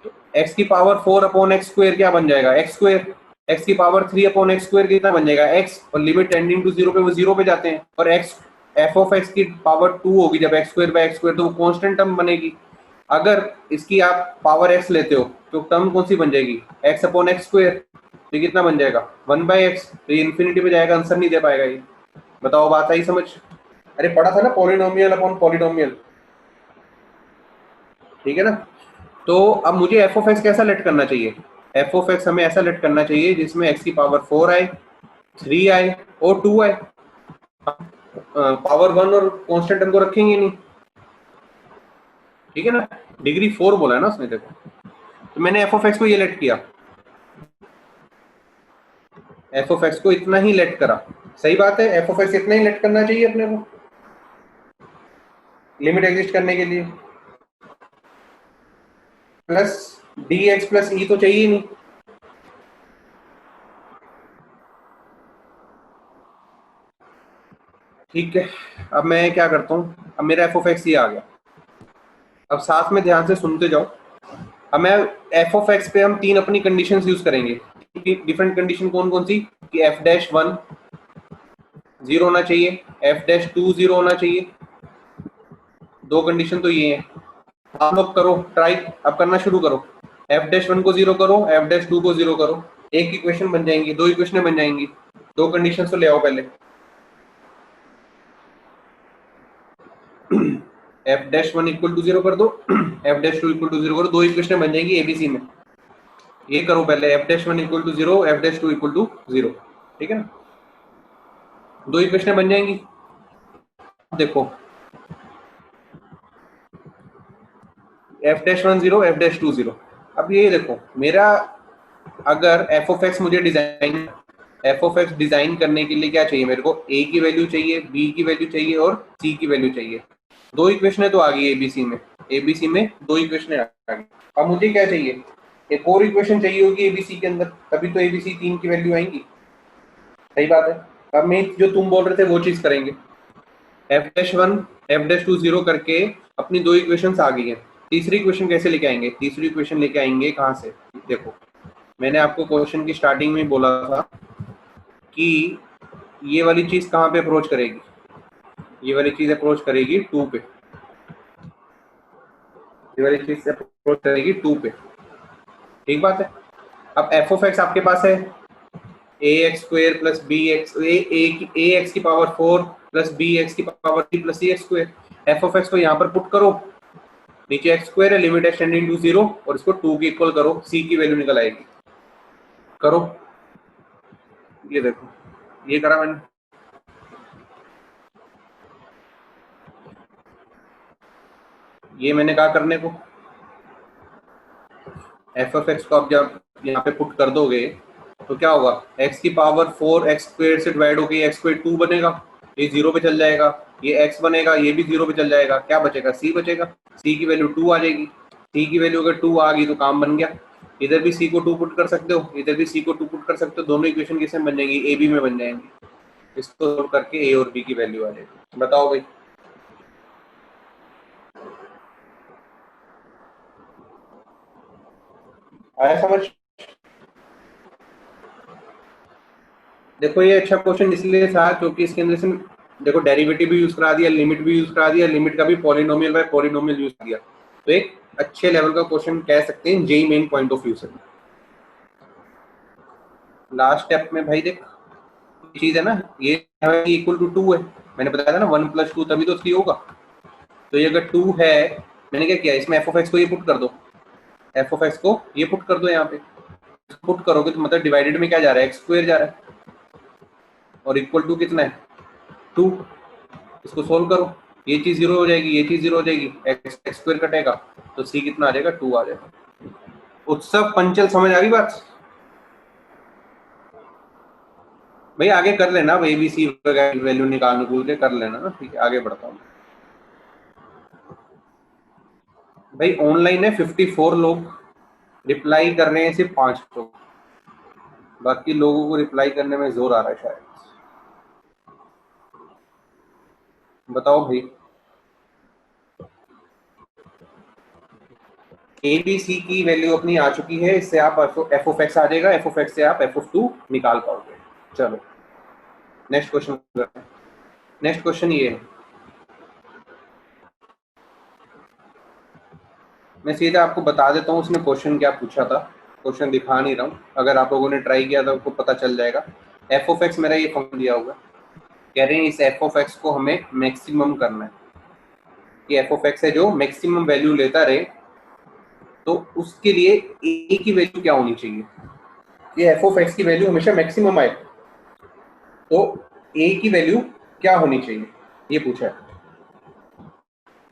तो x की पावर 4 अपॉन एक्स स्क्वायर क्या बन जाएगा, एक्स स्क्वायर। x की पावर 3 अपॉन एक्स स्क्वायर कितना बन जाएगा, x, और लिमिट टेंडिंग टू 0 पे वो 0 पे जाते हैं। और x एफ ऑफ एक्स की पावर 2 होगी जब x square by x square, तो वो कांस्टेंट टर्म बनेगी। अगर इसकी आप पावर x लेते हो तो टर्म कौन सी बन जाएगी, x अपॉन एक्स स्क्वायर। ये कितना बन जाएगा, 1/x। तो ये इन्फिनिटी पे जाएगा, आंसर नहीं दे पाएगा ये। बताओ, बात आई समझ? अरे पढ़ा था ना पॉलिनोमियल अपॉन पॉलिनोमियल, ठीक है ना। तो अब मुझे एफ ऑफ एक्स कैसा लेट करना चाहिए, एफ ऑफ एक्स हमें ऐसा लेट करना चाहिए जिसमें एक्स की पावर 4 आए, 3 आए और 2 आए। पावर 1 और कांस्टेंट टर्म को रखेंगे नहीं, ठीक है ना। डिग्री 4 बोला है ना उसने, देखो। तो मैंने एफ ऑफ एक्स को ये लेट किया, एफ ऑफ एक्स को इतना ही लेट करा। सही बात है, एफ ऑफ एक्स इतना ही लेट करना चाहिए अपने को लिमिट एग्जिस्ट करने के लिए। प्लस डी एक्स प्लस ई तो चाहिए नहीं। ठीक है, अब मैं क्या करता हूँ, अब मेरा एफ ऑफ एक्स ये आ गया। अब साथ में ध्यान से सुनते जाओ। अब मैं एफ ऑफ एक्स पे हम 3 अपनी कंडीशंस यूज करेंगे। डिफरेंट कंडीशन कौन कौन सी, कि एफ डैश 1 0 होना चाहिए, एफ डैश 2 0 होना चाहिए। 2 कंडीशन तो ये है। आप लोग करो ट्राई, अब करना शुरू करो। एफ डैश 1 को 0 करो, एफ डैश 2 को 0 करो। एक इक्वेशन बन जाएंगी, 2 इक्वेशन बन जाएंगी। 2 कंडीशन तो ले आओ पहले। एफ डैश 1 इक्वल टू 0 कर दो, एफ डैश 2 इक्वल टू 0 करो। 2 इक्वेशन बन जाएंगी एबीसी में। ये करो पहले, f dash 1 equal to 0, f dash 2 equal to 0, ठीक है ना। 2 इक्वेशन बन जाएंगी। देखो, एफ डैश 1 0, एफ डैश 2 0। अब ये देखो मेरा, अगर एफ ऑफ एक्स मुझे design, F of x design करने के लिए क्या चाहिए मेरे को, ए की वैल्यू चाहिए, बी की वैल्यू चाहिए और सी की वैल्यू चाहिए। 2 इक्वेशन तो आ गई एबीसी में, एबीसी में 2 इक्वेशन आ गई। अब मुझे क्या चाहिए, एक और इक्वेशन चाहिए होगी एबीसी के अंदर, तभी तो एबीसी 3 की वैल्यू आएंगी। सही बात है। अब मैं जो तुम बोल रहे थे वो चीज करेंगे। एफ डैश 1 एफ डैश 2 0 करके अपनी 2 इक्वेशंस आ गई है। तीसरी इक्वेशन कैसे लेके आएंगे, तीसरी इक्वेशन लेके आएंगे कहाँ से, देखो मैंने आपको क्वेश्चन की स्टार्टिंग में बोला था कि ये वाली चीज कहाँ पे अप्रोच करेगी, ये वाली चीज अप्रोच करेगी 2 पे, ये वाली चीज अप्रोच करेगी 2 पे, ठीक बात है। अब एफ ऑफ एक्स आपके पास है A X square plus B X, A X की पावर 4 प्लस बी एक्स की power 3 plus C X square. F of X को यहाँ पर पुट करो, नीचे एक्स स्क्वायर है, लिमिट एक्सटेंडिंग टू 0 और इसको 2 के इक्वल करो, सी की वैल्यू निकल आएगी। करो, ये देखो ये करा मैंने। ये मैंने कहा करने को, एफ ऑफ एक्स को आप जब यहाँ पे पुट कर दोगे तो क्या होगा, एक्स की पावर 4 एक्स स्क्वायर से डिवाइड होगी, एक्स स्क्वायर 2 बनेगा, ये 0 पे चल जाएगा, ये एक्स बनेगा, ये भी 0 पे चल जाएगा, क्या बचेगा, सी बचेगा। सी की वैल्यू 2 आ जाएगी, सी की वैल्यू अगर 2 आ गई तो काम बन गया। इधर भी सी को 2 पुट कर सकते हो, इधर भी सी को 2 पुट कर सकते हो, दोनों इक्वेशन किससे बन जाएंगी, ए बी में बन जाएंगी। इसको सोल्व करके ए और बी की वैल्यू आ जाएगी। बताओ भाई, आया समझ? देखो ये अच्छा क्वेश्चन इसलिए था क्योंकि इसके अंदर से देखो डेरिवेटिव भी यूज करा दिया, लिमिट भी यूज करा दिया, लिमिट का भी पॉलिनोमियल बाय पॉलिनोमियल यूज किया, तो एक अच्छे लेवल का क्वेश्चन कह सकते हैं JEE Main point of view से। लास्ट स्टेप में भाई देख चीज है ना, ये इक्वल टू 2 है, मैंने बताया था ना 1 + 2 तभी तो 3 होगा। तो ये अगर 2 है, मैंने क्या किया, इसमें एफ ऑफ एक्स को ये पुट कर दो, एफ ऑफ एक्स को ये पुट कर दो, यहाँ पे पुट करोगे तो मतलब डिवाइडेड में क्या जा रहा है, x² जा रहा है, और इक्वल टू कितना है 2। इसको सोल्व करो, ये चीज 0 हो जाएगी, ये चीज 0 हो जाएगी, x² कटेगा तो c कितना आ जाएगा, 2 आ जाएगा। उत्सव पंचल समझ आ गई बात भाई? आगे कर लेना, अब ABC वैल्यू निकाल के कर लेना ना, ठीक है आगे बढ़ता हूँ भाई। ऑनलाइन है 54 लोग, रिप्लाई कर रहे हैं सिर्फ 5 लोग, बाकी लोगों को रिप्लाई करने में जोर आ रहा है शायद। बताओ भाई, ABC की वैल्यू अपनी आ चुकी है, इससे आप एफ ऑफ एक्स आ जाएगा, एफ ऑफ एक्स से आप एफ ऑफ 2 निकाल पाओगे। चलो नेक्स्ट क्वेश्चन करते हैं। नेक्स्ट क्वेश्चन ये है, मैं सीधा आपको बता देता हूँ उसने क्वेश्चन क्या पूछा था, क्वेश्चन दिखा नहीं रहा हूँ, अगर आप लोगों ने ट्राई किया तो आपको पता चल जाएगा। एफ ऑफ एक्स मेरा ये फंक्शन दिया होगा, कह रहे हैं इस एफ ऑफ एक्स को हमें मैक्सिमम करना है, कि एफ ऑफ एक्स है जो मैक्सिमम वैल्यू लेता रहे, तो उसके लिए ए की वैल्यू क्या होनी चाहिए, ये एफ ऑफ एक्स की वैल्यू हमेशा मैक्सिमम आए, तो ए की वैल्यू क्या होनी चाहिए, ये पूछा है।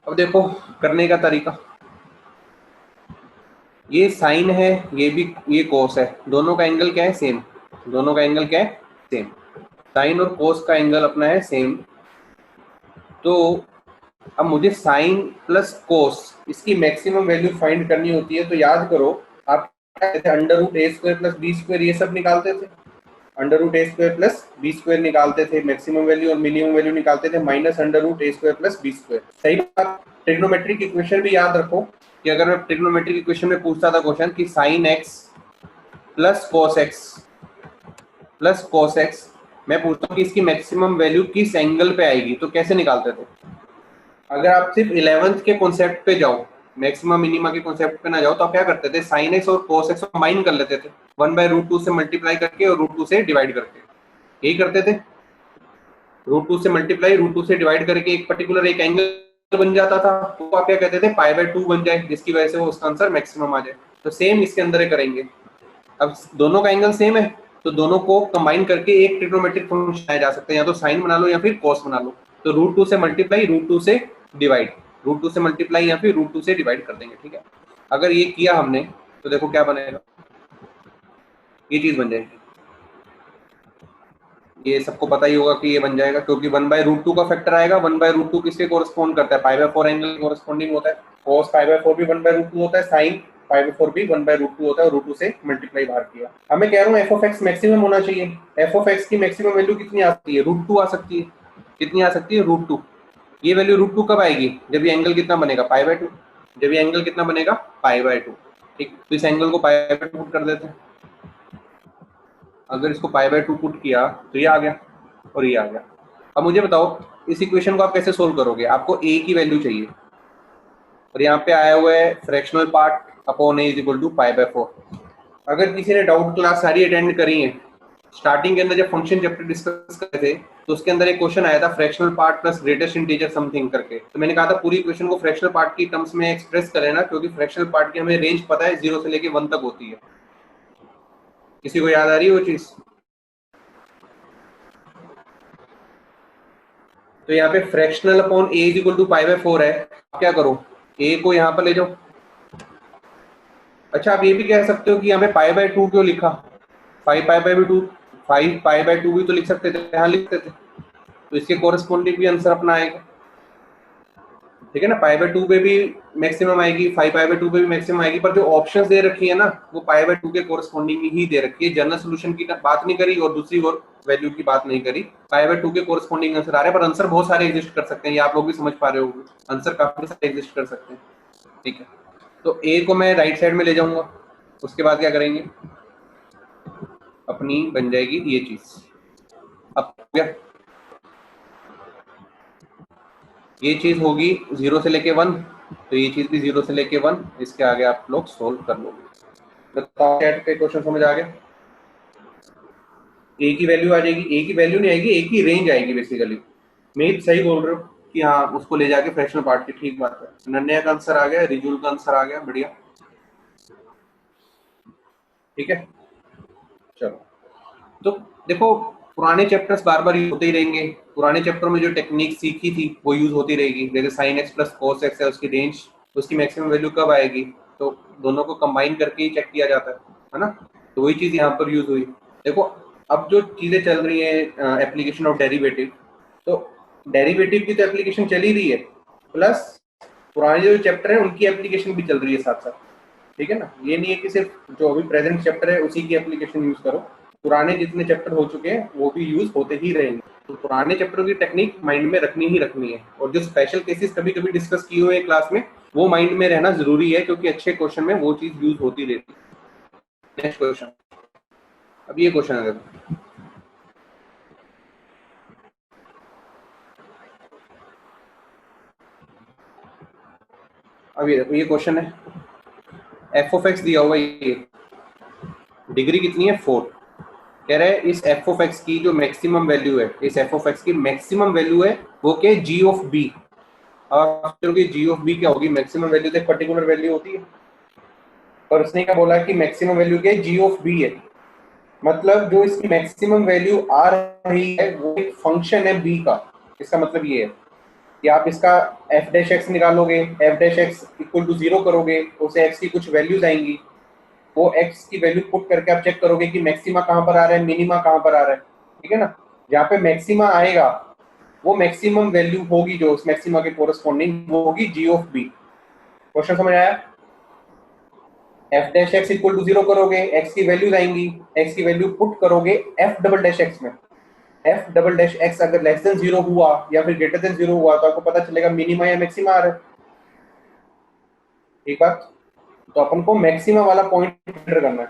अब देखो करने का तरीका, ये साइन है, ये भी ये कोस है, दोनों का एंगल क्या है, सेम, दोनों का एंगल क्या है, सेम, साइन और कोस का एंगल अपना है सेम। तो अब मुझे साइन प्लस कोस इसकी मैक्सिमम वैल्यू फाइंड करनी होती है, तो याद करो आप √a² + b², ये सब निकालते थे, √a² + b² निकालते थे मैक्सिमम वैल्यू, और मिनिमम वैल्यू निकालते थे -√a² + b²। सही बात। ट्रिग्नोमेट्रिक इक्वेशन भी याद रखो, कि अगर मैं ट्रिग्नोमेट्रिक इक्वेशन में पूछता था क्वेश्चन कि sin x + cos x + cos x, मैं पूछता हूँ कि इसकी मैक्सिमम वैल्यू किस एंगल पे आएगी, तो कैसे निकालते थे? अगर आप सिर्फ 11th के कॉन्सेप्ट पे जाओ, मैक्सिमम मिनिमा के कॉन्सेप्ट पे ना जाओ, तो आप क्या करते थे, sin x और cos x को कंबाइन कर लेते थे, 1/√2 से मल्टीप्लाई करके और √2 से डिवाइड करके, यही करते थे। √2 से मल्टीप्लाई, √2 से डिवाइड करके एक पर्टिकुलर एक एंगल बन जाता था, तो आप क्या कहते थे, π/2 बन जाए, जिसकी वजह से वो उसका आंसर मैक्सिमम आ जाए। तो सेम इसके अंदर करेंगे, अब दोनों का एंगल सेम है, तो दोनों को कंबाइन करके एक ट्रिग्नोमेट्रिक फंक्शन आया जा सकता है, या तो साइन बना लो या फिर कॉस बना लो। तो √2 से मल्टीप्लाई, √2 से डिवाइड, √2 से मल्टीप्लाई या फिर √2 से डिवाइड कर देंगे, ठीक है। अगर ये किया हमने तो देखो क्या बनेगा, ये चीज बन जाएगी, ये सबको पता ही होगा कि ये बन जाएगा, क्योंकि 1/√2 का फैक्टर आएगा, 1/√2 किसके कोरस्पॉन्ड करता है, π/4 एंगल कोरस्पॉन्डिंग होता है, cos π/4 भी 1/√2 होता है, sin π/4 भी 1/√2 होता है, और √2 से मल्टीप्लाई बाहर किया। अब मैं कह रहा हूँ एफ ऑफ एक्स मैक्सिमम होना चाहिए, एफ ऑफ एक्स की मैक्सिमम वैल्यू कितनी आ सकती है, √2 आ सकती है, कितनी आ सकती है, √2। ये वैल्यू √2 कब आएगी, जब ये एंगल कितना बनेगा, π/2, जब ये एंगल कितना बनेगा, π/2, ठीक। तो इस एंगल को π/2 कर देते हैं, अगर इसको π/2 पुट किया तो ये आ गया और ये आ गया। अब मुझे बताओ इस इक्वेशन को आप कैसे सोल्व करोगे, आपको a की वैल्यू चाहिए, और यहाँ पे आया हुआ है फ्रैक्शनल पार्ट अपॉन a = π/4। अगर किसी ने डाउट क्लास सारी अटेंड करी है, स्टार्टिंग के अंदर जब फंक्शन चैप्टर डिस्कस कर रहे थे, तो उसके अंदर एक क्वेश्चन आया था fractional part plus greatest integer something करके, तो मैंने कहा था पूरी इक्वेशन को फ्रैक्शनल पार्ट की टर्म्स में एक्सप्रेस कर लेना, क्योंकि फ्रैक्शनल पार्ट की हमें रेंज पता है 0 से लेके 1 तक होती है। किसी को याद आ रही है वो चीज? तो यहाँ पे फ्रैक्शनल अपॉन a = π/4 है, आप क्या करो, a को यहाँ पर ले जाओ। अच्छा आप ये भी कह सकते हो कि यहाँ पे π/2 क्यों लिखा, 5π/2, 5π/2 भी तो लिख सकते थे, यहाँ लिखते थे, तो इसके कोरस्पॉन्डिंग भी आंसर अपना आएगा, ठीक है ना। π/2 पे भी मैक्सिमम आएगी, 5π/2 पे भी मैक्सिमम आएगी, पर जो ऑप्शंस दे रखी है ना, वो π/2 के कोरस्पॉन्डिंग ही दे रखी है, जनरल सोल्यूशन की बात नहीं करी और दूसरी और वैल्यू की बात नहीं करी, π/2 के कोरस्पॉन्डिंग आंसर आ रहे हैं, पर आंसर बहुत सारे एग्जिस्ट कर सकते हैं, ये आप लोग भी समझ पा रहे होंगे, आंसर काफी सारे एग्जिस्ट कर सकते हैं, ठीक है। तो ए को मैं राइट साइड में ले जाऊंगा, उसके बाद क्या करेंगे, अपनी बन जाएगी ये चीज। अब हो गया, ये चीज होगी 0 से लेके 1, तो ये चीज भी 0 से लेके 1, इसके आगे आप लोग सोल्व कर लोगे। बताओ चैट पे क्वेश्चन समझ आ गया? ए की वैल्यू आ जाएगी, ए की वैल्यू नहीं आएगी, ए की रेंज आएगी बेसिकली। मैं सही बोल रहे हो कि हाँ उसको ले जाके फ्रैक्शनल पार्ट की, ठीक बात है। नन्या का आंसर आ गया, रिजुल का आंसर आ गया, बढ़िया, ठीक है। चलो तो देखो, पुराने चैप्टर्स बार बार यूज होते ही रहेंगे। पुराने चैप्टर में जो टेक्निक सीखी थी वो यूज होती रहेगी। जैसे sine x plus cos x है, उसकी रेंज, उसकी मैक्सिमम वैल्यू कब आएगी, तो दोनों को कंबाइन करके ही चेक किया जाता है ना। तो वही चीज यहाँ पर यूज हुई। देखो अब जो चीजें चल रही है एप्लीकेशन ऑफ डेरिवेटिव, तो डेरिवेटिव की तो एप्लीकेशन चल ही रही है, प्लस पुराने जो चैप्टर है उनकी एप्लीकेशन भी चल रही है साथ साथ, ठीक है ना। ये नहीं है कि सिर्फ जो अभी प्रेजेंट चैप्टर है उसी की एप्लीकेशन यूज करो, पुराने जितने चैप्टर हो चुके हैं वो भी यूज होते ही रहेंगे। तो पुराने चैप्टरों की टेक्निक माइंड में रखनी ही रखनी है, और जो स्पेशल केसेस कभी कभी डिस्कस किए हुए क्लास में वो माइंड में रहना जरूरी है, क्योंकि अच्छे क्वेश्चन में वो चीज यूज होती रहती है। नेक्स्ट क्वेश्चन, अब ये क्वेश्चन है, अब ये क्वेश्चन है, एफ ऑफ एक्स दिया हुआ, ये डिग्री कितनी है 4, कह रहे हैं इस एफ ऑफ एक्स की जो मैक्सिमम वैल्यू है, इस एफ ऑफ एक्स की मैक्सिमम वैल्यू है वो क्या है, जी ऑफ बी। आप जी ऑफ बी क्या होगी, मैक्सिमम वैल्यू तो एक पर्टिकुलर वैल्यू होती है, और उसने क्या बोला कि मैक्सिमम वैल्यू क्या है, जी ऑफ बी है। मतलब जो इसकी मैक्सिमम वैल्यू आ रही है वो एक फंक्शन है बी का। इसका मतलब ये है कि आप इसका एफ डैश एक्स निकालोगे, f dash x equal to 0 करोगे, उसे एक्स की कुछ वैल्यूज आएंगी, वो एक्स की वैल्यू पुट करके आप चेक करोगे कि मैक्सिमा कहाँ पर आ रहा है, मिनिमा कहाँ पर आ रहा है, ठीक है ना। जहाँ पे मैक्सिमा आएगा वो मैक्सिमम वैल्यू होगी जो उस मैक्सिमा के कोरस्पॉन्डिंग, वो होगी जी ऑफ बी। क्वेश्चन समझ आया? F dash x equal to 0 करोगे, एक्स की वैल्यूज आएंगी, एक्स की वैल्यू पुट करोगे एफ डबल डैश एक्स में, एफ डबल डैश एक्स अगर लेस देन 0 हुआ या फिर ग्रेटर देन 0 हुआ तो आपको पता चलेगा मिनिमा या मैक्सिमा आ रहा है, ठीक बात। तो अपन को मैक्सिमा वाला पॉइंट फिल्टर करना है।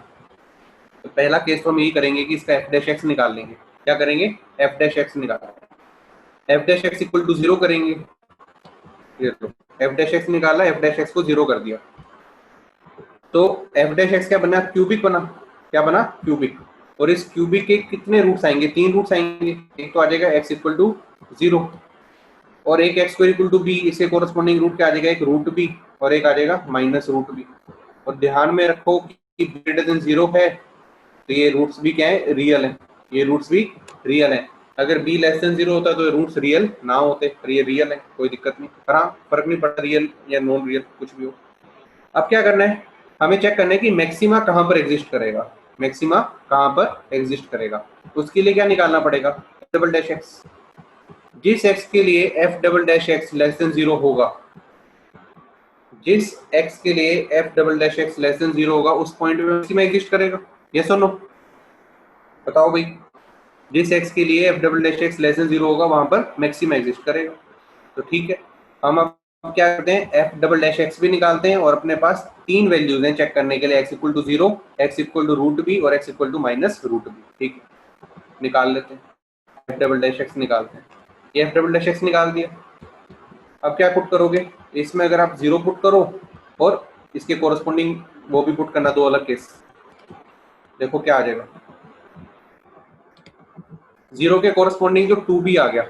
तो पहला केस तो हम यही करेंगे कि इसका एफ डैश एक्स निकाल लेंगे। क्या करेंगे, एफ डैश एक्स निकाल, F dash x equal to 0 करेंगे, ये लो एफ डैश एक्स निकाला, एफ डैश एक्स को 0 कर दिया, तो एफ डैश एक्स क्या बना, क्यूबिक बना, क्या बना, क्यूबिक। और इस क्यूबिक के कितने रूट्स आएंगे, 3 रूट्स आएंगे। एक तो आ जाएगा एक्स इक्वल टू 0, और एक X square equal to B, इसके कोरस्पॉन्डिंग रूट क्या आ जाएगा, एक रूट बी, और एक आ जाएगा माइनस रूट बी। और ध्यान में रखो कि ग्रेटर देन 0 है तो ये रूट्स भी क्या है, रियल है, ये रूट्स भी रियल है। अगर b लेस देन 0 होता तो रूट्स रियल ना होते, पर ये रियल है, कोई दिक्कत नहीं। पर हाँ फर्क नहीं पड़ता रियल या नॉन रियल कुछ भी हो। अब क्या करना है, हमें चेक करना है कि मैक्सिमा कहाँ पर एग्जिस्ट करेगा, मैक्सिमा कहाँ पर एग्जिस्ट करेगा। उसके लिए क्या निकालना पड़ेगा, डबल डैश एक्स। जिस एक्स के लिए F double dash X less than 0 होगा, जिस एक्स के लिए F double dash X less than 0 होगा उस पॉइंट में मैक्सिमा एग्जिस्ट करेगा, यस और नो, बताओ भाई। जिस एक्स के लिए F double dash X less than 0 होगा वहां पर मैक्सिमा एग्जिस्ट करेगा। तो ठीक है, हम अब क्या करते हैं, एफ डबल डैश एक्स भी निकालते हैं, और अपने पास 3 वैल्यूज हैं चेक करने के लिए, X equal to 0, X equal to root B और X equal to minus root B. ठीक है, निकाल लेते हैं, एफ डबल डैश एक्स निकालते हैं। ये एफ डबल डैश एक्स निकाल दिया। अब क्या पुट करोगे, इसमें अगर आप 0 पुट करो और इसके कोरस्पॉन्डिंग वो भी पुट करना, दो अलग केस, देखो क्या आ जाएगा। 0 के कोरस्पॉन्डिंग जो 2b आ गया,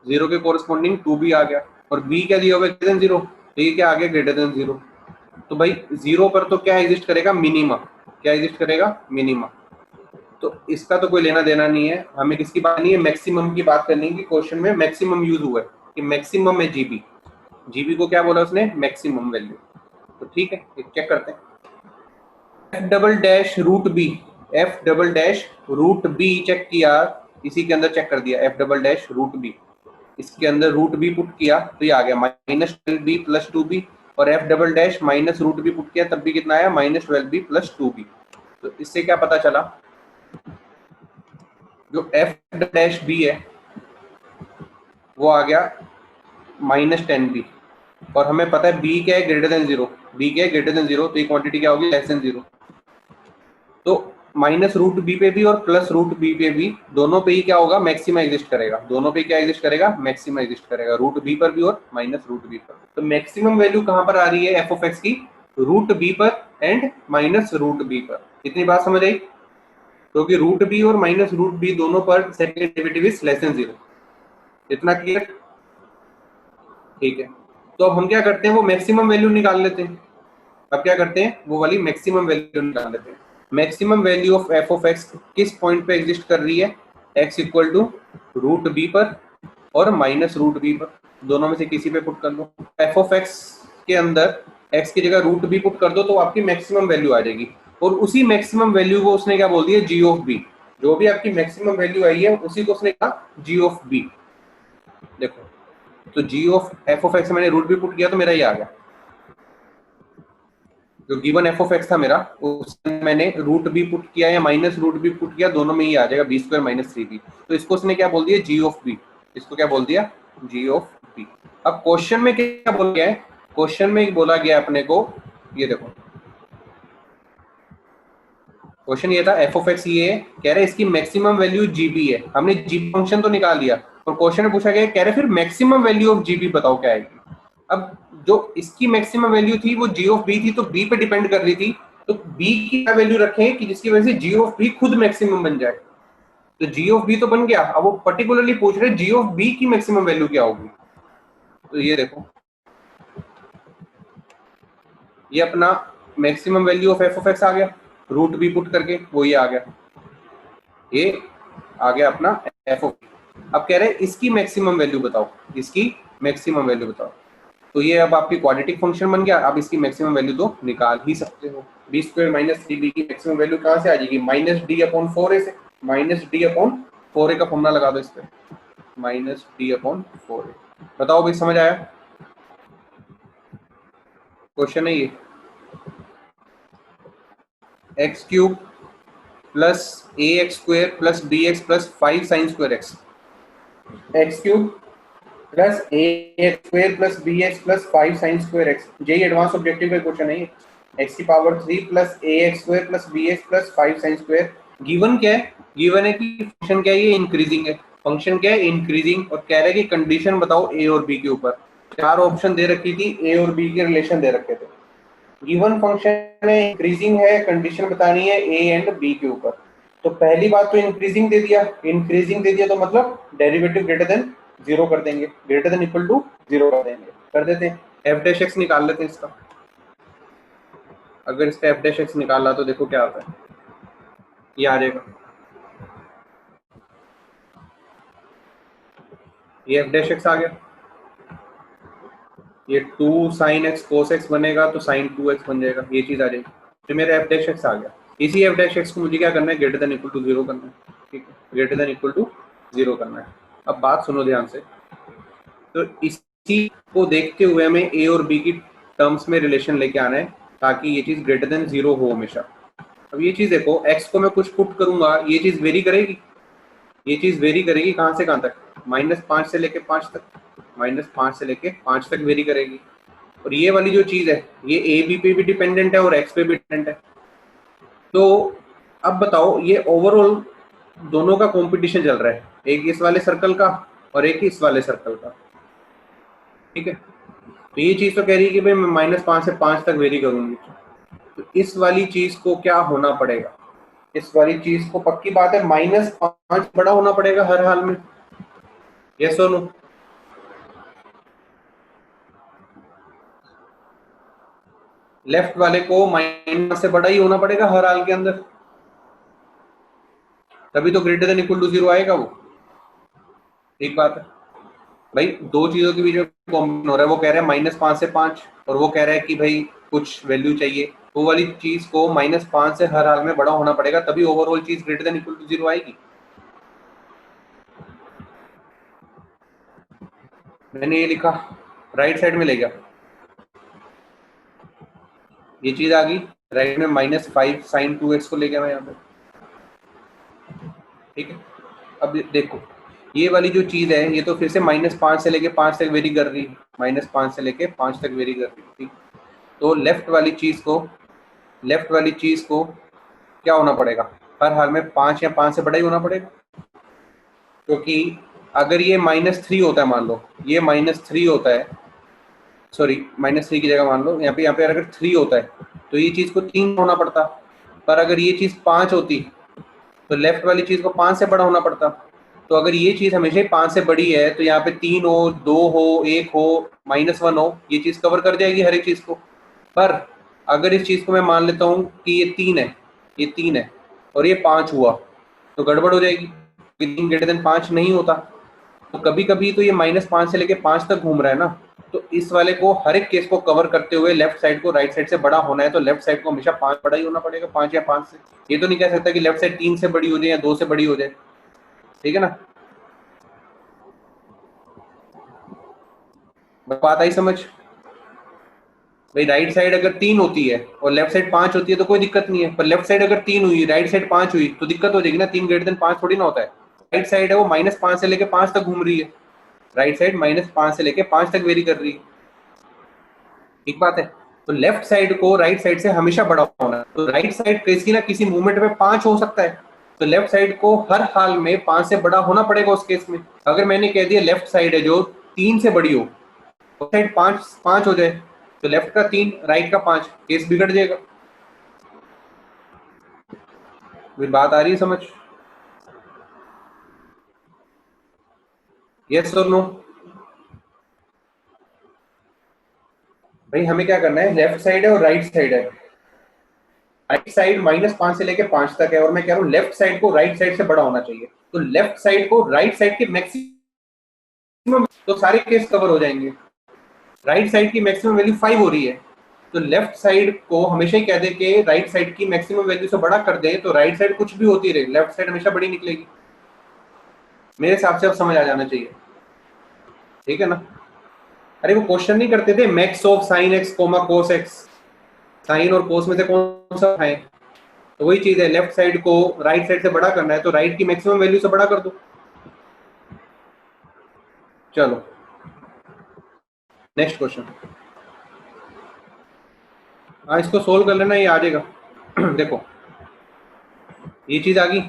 0 के कोरस्पॉन्डिंग 2b आ गया, और b क्या दिया होगा, ग्रेटर देन 0, तो ये क्या आ गया, ग्रेटर देन 0। तो भाई 0 पर तो क्या एग्जिस्ट करेगा, मिनिमा, क्या एग्जिस्ट करेगा, मिनिमा। तो इसका तो कोई लेना देना नहीं है, हमें किसकी बात नहीं है, मैक्सिमम की बात करनी है कि क्वेश्चन में मैक्सिमम यूज हुआ है, कि मैक्सिमम है जीबी, जीबी को क्या बोला उसने, मैक्सिमम वैल्यू। तो ठीक है, चेक करते हैं, F double dash root B, F double dash root B check किया, इसी के अंदर चेक कर दिया, F double dash root B, इसके अंदर रूट बी पुट किया तो ये आ गया माइनस 12b प्लस 2b, और F double dash minus root B put किया तब भी कितना आया, माइनस 12b प्लस 2b। तो इससे क्या पता चला, जो एफ डैश बी है वो आ गया माइनस 10b, और हमें पता है b क्या है, ग्रेटर देन 0, b क्या है, ग्रेटर देन 0, तो ये क्वांटिटी क्या होगी, लेस देन 0। तो माइनस रूट बी पे भी और प्लस रूट बी पे भी, दोनों पे ही क्या होगा, मैक्सिमा एग्जिस्ट करेगा। दोनों पे क्या एग्जिस्ट करेगा, मैक्सिमा एग्जिस्ट करेगा, रूट बी पर भी और माइनस रूट बी पर। तो मैक्सिमम वैल्यू कहां पर आ रही है एफ ऑफ एक्स की, रूट बी पर एंड माइनस रूट बी पर। इतनी बात समझ आई? क्योंकि रूट बी और माइनस रूट बी दोनों पर second derivative is less than 0। इतना क्लियर? ठीक है, तो अब हम क्या करते हैं, वो मैक्सिमम वैल्यू निकाल लेते हैं। अब क्या करते हैं, वो वाली मैक्सिमम वैल्यू निकाल लेते हैं। Maximum value of F of X किस पॉइंट पे एग्जिस्ट कर रही है, x equal to root B पर और माइनस रूट बी पर, दोनों में से किसी पे पुट कर दो। एफ ऑफ एक्स के अंदर एक्स की जगह रूट बी पुट कर दो तो आपकी मैक्सिमम वैल्यू आ जाएगी, और उसी मैक्सिमम वैल्यू को उसने क्या बोल दिया, जी ऑफ बी। जो भी आपकी मैक्सिमम वैल्यू आई है उसी को उसने कहा जी ऑफ बी। देखो, तो G of F of X मैंने रूट बी पुट किया तो मेरा ये आ गया। जो गिवन एफ ऑफ एक्स था मेरा, उसमें मैंने रूट बी पुट किया या माइनस रूट बी पुट किया, दोनों में ही आ जाएगा बी स्क्वायर माइनस 3b। तो इसको उसने क्या बोल दिया, जी ऑफ बी। इसको क्या बोल दिया, जी ऑफ बी। अब क्वेश्चन में क्या बोला गया है, क्वेश्चन में बोला गया अपने को, ये देखो क्वेश्चन ये था, एफ ऑफ एक्स ये कह रहे इसकी मैक्सिमम वैल्यू जीबी है। हमने जी फंक्शन तो निकाल लिया, और क्वेश्चन में पूछा गया, कह रहे फिर मैक्सिमम वैल्यू ऑफ जीबी बताओ क्या आएगी। अब जो इसकी मैक्सिमम वैल्यू थी वो जी ऑफ बी थी, तो बी पे डिपेंड कर रही थी, तो बी की क्या वैल्यू रखें कि जिसकी वजह से जी ऑफ बी खुद मैक्सिमम बन जाए। तो जी ऑफ बी तो बन गया, अब वो पर्टिकुलरली पूछ रहे जी ऑफ बी की मैक्सिमम वैल्यू क्या होगी। तो ये देखो, ये अपना maximum value of F of X आ गया, रूट बी पुट करके वो ये आ गया, ये आ गया अपना एफ ऑफ। अब कह रहे हैं इसकी मैक्सिमम वैल्यू बताओ, इसकी मैक्सिमम वैल्यू बताओ। तो ये अब आपकी क्वाड्रेटिक फंक्शन बन गया। अब इसकी मैक्सिमम वैल्यू तो निकाल ही सकते हो। बी स्क्वायर माइनस 3b की मैक्सिमम वैल्यू कहाँ से आ जाएगी, माइनस डी अपॉन 4a से। माइनस डी अपॉन 4a का फॉर्मूला लगा दो इस पे, माइनस डी अपॉन 4a। बताओ भाई, समझ आया? क्वेश्चन है ये, X cube plus A X square plus B X plus 5 sine square X, X cube plus A X square plus B X plus 5 sine square X. JEE advance objective का question है ये। X की power 3 plus A X square plus B X plus 5 sine square. Given क्या है, given है कि function क्या है, ये इंक्रीजिंग है। फंक्शन क्या है, इंक्रीजिंग, और कह रहे हैं कि कंडीशन बताओ ए और बी के ऊपर। चार ऑप्शन दे रखी थी, ए और बी के रिलेशन दे रखे थे। गिवन फंक्शन है, इंक्रीजिंग है, कंडीशन बतानी है ए एंड बी के ऊपर। तो पहली बात तो इंक्रीजिंग दे दिया, इंक्रीजिंग दे दिया तो मतलब डेरिवेटिव ग्रेटर देन 0 कर देंगे, ग्रेटर देन इक्वल टू 0 कर देंगे। कर देते हैं, एफ डैश एक्स निकाल लेते हैं इसका। अगर इसका एफ डैश एक्स निकाला तो देखो क्या आता है, ये आ जाएगा, ये एफ डैश एक्स आ गया। ये 2 साइन एक्स कोस एक्स बनेगा तो साइन 2x बन जाएगा, ये चीज आ जाएगी। तो मेरा एफ डैश एक्स आ गया। इसी एफ डैश एक्स को मुझे क्या करना है, ग्रेटर देन इक्वल टू 0 करना है। ठीक है, ग्रेटर देन इक्वल टू 0 करना है। अब बात सुनो ध्यान से, तो इसी को देखते हुए हमें ए और बी की टर्म्स में रिलेशन लेके आना है, ताकि ये चीज ग्रेटर देन 0 हो हमेशा। अब ये चीज देखो, एक्स को मैं कुछ पुट करूंगा, ये चीज वेरी करेगी, ये चीज वेरी करेगी कहां से कहां तक, -5 से लेके 5 तक, -5 से लेके 5 तक वेरी करेगी। और ये वाली जो चीज है, ये ए बी पे भी डिपेंडेंट है और एक्स पे भी डिपेंडेंट है। तो अब बताओ, ये ओवरऑल दोनों का कंपटीशन चल रहा है, एक इस वाले सर्कल का और एक इस वाले सर्कल का। ठीक है, तो ये चीज तो कह रही है कि भाई मैं -5 से 5 तक वेरी करूंगी। तो इस वाली चीज को क्या होना पड़ेगा, इस वाली चीज को पक्की बात है -5 बड़ा होना पड़ेगा हर हाल में। यस और नो? लेफ्ट वाले को माइनस से बड़ा ही होना पड़ेगा हर हाल के अंदर, तभी तो ग्रेटर देन इक्वल टू 0 आएगा वो। ठीक बात है भाई, दो चीजों के बीच में कॉम्बिनेशन हो रहा है। वो कह रहा है -5 से 5, और वो कह रहा है कि भाई कुछ वैल्यू चाहिए। वो वाली चीज को -5 से हर हाल में बड़ा होना पड़ेगा, तभी ओवरऑल चीज ग्रेटर देन इक्वल टू 0 आएगी। मैंने ये लिखा, राइट साइड में ले गया, ये चीज आ गई राइट में, -5 साइन 2x को ले गया मैं यहाँ पे। ठीक है, अब देखो ये वाली जो चीज है, ये तो फिर से -5 से लेके 5 तक वेरी कर रही है, -5 से लेके 5 तक वेरी कर रही है। ठीक, तो लेफ्ट वाली चीज को क्या होना पड़ेगा, हर हाल में 5 या 5 से बड़ा ही होना पड़ेगा, क्योंकि अगर ये -3 होता है, मान लो ये -3 होता है, सॉरी -3 की जगह मान लो यहाँ पे अगर 3 होता है तो ये चीज़ को 3 होना पड़ता, पर अगर ये चीज़ 5 होती तो लेफ्ट वाली चीज़ को 5 से बड़ा होना पड़ता। तो अगर ये चीज़ हमेशा ही 5 से बड़ी है तो यहाँ पे 3 हो, 2 हो, 1 हो, -1 हो, ये चीज़ कवर कर जाएगी हर एक चीज़ को। पर अगर इस चीज़ को मैं मान लेता हूँ कि ये 3 है, ये 3 है और ये 5 हुआ, तो गड़बड़ हो जाएगी, 3 ग्रेटर देन 5 नहीं होता। तो कभी कभी तो ये -5 से लेके 5 तक घूम रहा है ना, तो इस वाले को हर एक केस को कवर करते हुए लेफ्ट साइड को राइट साइड से बड़ा होना है, तो लेफ्ट साइड को हमेशा 5 बड़ा ही होना पड़ेगा, 5 या 5 से। ये तो नहीं कह सकता कि लेफ्ट साइड 3 से बड़ी हो जाए या 2 से बड़ी हो जाए, ठीक है ना। बात आई समझ? भाई राइट साइड अगर 3 होती है और लेफ्ट साइड 5 होती है तो कोई दिक्कत नहीं है, पर लेफ्ट साइड अगर 3 हुई, राइट साइड 5 हुई तो दिक्कत हो जाएगी ना, 3 ग्रेटर देन 5 थोड़ी ना होता है। राइट साइड है वो -5 से लेके 5 तक घूम रही है, राइट साइड -5 से लेके 5 तक वेरी कर रही है, ठीक बात है। तो लेफ्ट साइड को राइट साइड से हमेशा बड़ा होना है, तो राइट साइड किसी ना किसी मूवमेंट में 5 हो सकता है, तो लेफ्ट साइड को हर हाल में 5 से बड़ा होना पड़ेगा उस केस में। अगर मैंने कह दिया लेफ्ट साइड है जो 3 से बड़ी हो, साइड 5 हो जाए, तो लेफ्ट का 3 राइट का 5, केस बिगड़ जाएगा। बात आ रही है समझ? यस और नो? भाई हमें क्या करना है, लेफ्ट साइड है और राइट साइड है, राइट साइड -5 से लेके 5 तक है और मैं कह रहा हूँ लेफ्ट साइड को राइट साइड से बड़ा होना चाहिए, तो लेफ्ट साइड को राइट साइड के मैक्सिमम, तो सारे केस कवर हो जाएंगे। राइट साइड की मैक्सिमम वैल्यू 5 हो रही है, तो लेफ्ट साइड को हमेशा ही कह दे कि राइट साइड की मैक्सिमम वैल्यू से बड़ा कर दे, तो राइट साइड कुछ भी होती रहे, लेफ्ट साइड हमेशा बड़ी निकलेगी। मेरे हिसाब से अब समझ आ जाना चाहिए, ठीक है ना। अरे वो क्वेश्चन नहीं करते थे, max of sine X comma cos X, sine और कोस में से कौन सा है, तो वही चीज है, लेफ्ट साइड को राइट साइड से बड़ा करना है तो राइट की मैक्सिमम वैल्यू से बड़ा कर दो। चलो नेक्स्ट क्वेश्चन, हाँ इसको सोल्व कर लेना, ये आ जाएगा। देखो ये चीज आ गई,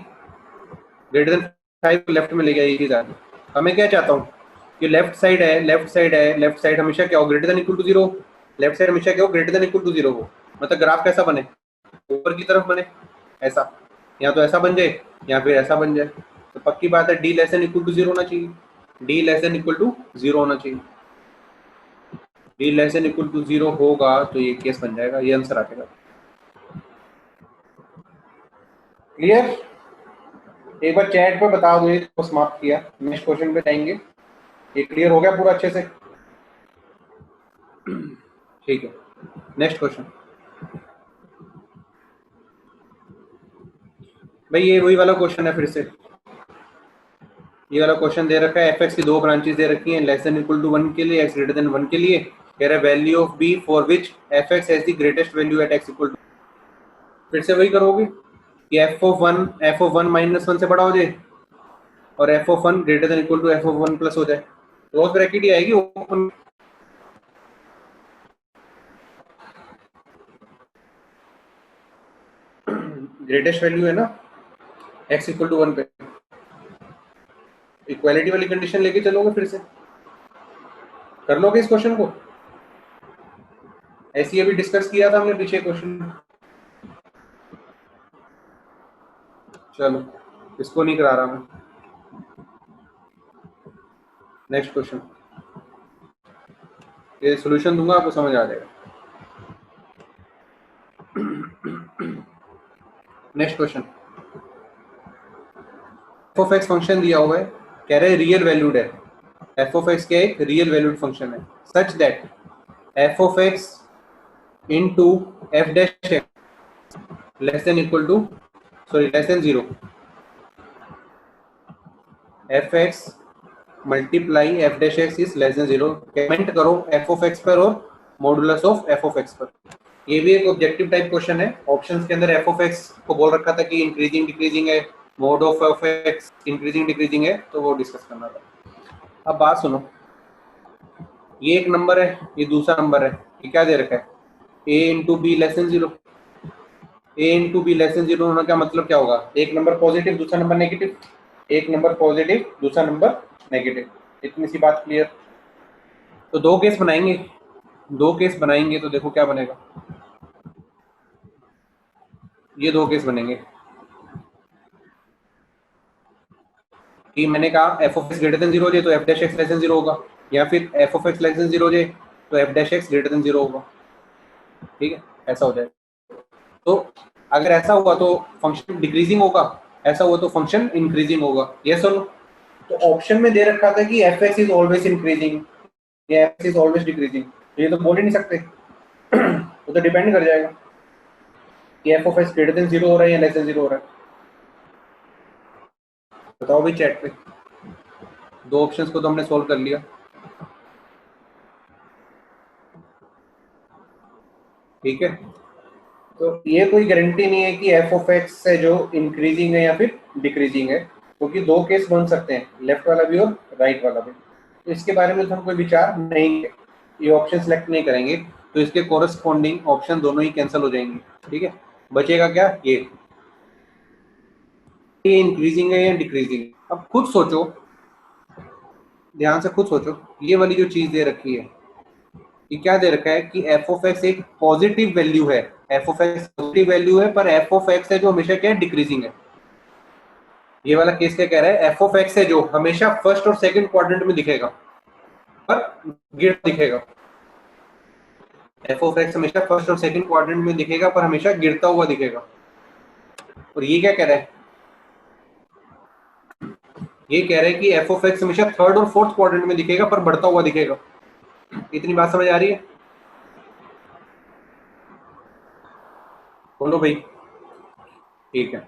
ग्रेटर देन 5 लेफ्ट में ले गया, ये चीज आ गई। अब मैं क्या चाहता हूँ कि लेफ्ट साइड है, लेफ्ट साइड है, लेफ्ट साइड हमेशा क्या हो, greater than equal to 0, left side हमेशा क्या हो, ग्रेटर देन इक्वल टू 0 हो। मतलब ग्राफ कैसा बने, ऊपर की तरफ बने, ऐसा, या तो ऐसा बन जाए या फिर ऐसा बन जाए, तो पक्की बात है D less than equal to 0 होना चाहिए, D less than equal to 0 होना चाहिए, D less than equal to 0 होगा तो ये केस बन जाएगा, ये आंसर आ जाएगा। क्लियर? एक बार चैट पे बता दो, इसको समाप्त किया, नेक्स्ट क्वेश्चन पे जाएंगे। ये क्लियर हो गया पूरा अच्छे से? ठीक है, नेक्स्ट क्वेश्चन। भाई ये वही वाला क्वेश्चन है फिर से, ये वाला क्वेश्चन दे रखा है, एफ एक्स की दो ब्रांचेस दे रखी हैं, लेस देन इक्वल टू 1 के लिए, एक्स ग्रेटर देन 1 के लिए, कह रहा है value of B for which F X has the greatest value at x equal to. फिर से वही करोगे कि एफ ऑफ वन -1 से बड़ा हो जाए और F of 1 greater than equal to F of 1 plus हो जाए, क्लोज ब्रैकेट ही आएगी ओपन। ग्रेटेस्ट वैल्यू है ना एक्स इक्वल टू 1 पे, इक्वालिटी वाली कंडीशन लेके चलोगे, फिर से कर लोगे इस क्वेश्चन को, ऐसे ही अभी डिस्कस किया था हमने पीछे क्वेश्चन। चलो इसको नहीं करा रहा मैं, नेक्स्ट क्वेश्चन, ये सॉल्यूशन दूंगा आपको समझ आ जाएगा। Next question, F of X function दिया हुआ है, कह रहे हैं रियल वैल्यूड है, एफ ऑफ एक्स क्या एक रियल वैल्यूड फंक्शन है, such that F of X into F dash X less than equal to, sorry less than 0, F X multiply F dash X is less than 0, comment करो F of X पर और modulus of F of X पर। ये भी एक objective type question है, options के अंदर एफ ऑफ एक्स को बोल रखा था कि इंक्रीजिंग डिक्रीजिंग है, mode of x increasing decreasing है, तो वो डिस्कस करना था। अब बात सुनो, ये एक नंबर है, ये दूसरा नंबर है, ये क्या दे रखा है, A into B less than 0, A into B less than zero होना का मतलब क्या होगा? एक नंबर पॉजिटिव दूसरा नंबर नेगेटिव, एक नंबर पॉजिटिव दूसरा नंबर नेगेटिव। इतनी सी बात क्लियर। तो दो केस बनाएंगे, दो केस बनाएंगे तो देखो क्या बनेगा। ये दो केस बनेंगे कि मैंने कहा F of x greater than zero हो जाए तो f dash X less than zero होगा, या फिर F of x less than zero हो जाए तो f dash x greater than zero होगा। ठीक है, ऐसा हो जाए। तो अगर ऐसा हुआ तो फंक्शन डिक्रीजिंग होगा, ऐसा हुआ तो फंक्शन इंक्रीजिंग होगा। यस और नो? तो ऑप्शन में दे रखा था कि F x is always increasing या एफ इज ऑलवेज डिक्रीजिंग, ये तो बोल ही नहीं सकते। वो तो डिपेंड कर जाएगा कि F of x greater than zero हो रहा है या लेस देन जीरो हो रहा है। बताओ भाई चैट पे। दो ऑप्शंस को तो हमने सोल्व कर लिया। ठीक है, तो ये कोई गारंटी नहीं है कि एफ ऑफ एक्स है जो इंक्रीजिंग है या फिर डिक्रीजिंग है, क्योंकि दो केस बन सकते हैं, लेफ्ट वाला भी और राइट वाला भी। तो इसके बारे में तो हम कोई विचार नहीं है, ये ऑप्शन सेलेक्ट नहीं करेंगे, तो इसके कोरस्पॉन्डिंग ऑप्शन दोनों ही कैंसिल हो जाएंगे। ठीक है, बचेगा क्या? ये इंक्रीजिंग है या डिक्रीजिंग। अब खुद सोचो, ध्यान से खुद सोचो, ये वाली जो चीज दे रखी है, ये क्या दे रखा है कि एफ ऑफ एक्स एक पॉजिटिव वैल्यू है, F of x positive value है, पर एफ ऑफ एक्स है जो हमेशा क्या है? डिक्रीजिंग है। ये वाला केस क्या कह रहा है? एफ ऑफ एक्स है जो हमेशा फर्स्ट और सेकंड क्वाड्रेंट में दिखेगा पर गिरता दिखेगा। एफ ऑफ एक्स हमेशा फर्स्ट और सेकंड क्वाड्रेंट में दिखेगा पर हमेशा गिरता हुआ दिखेगा। और ये क्या कह रहा है? ये कह रहा है कि एफ ऑफ एक्स हमेशा थर्ड और फोर्थ क्वाड्रेंट में दिखेगा पर बढ़ता हुआ दिखेगा। इतनी बात समझ आ रही है? बोलो भाई। ठीक है,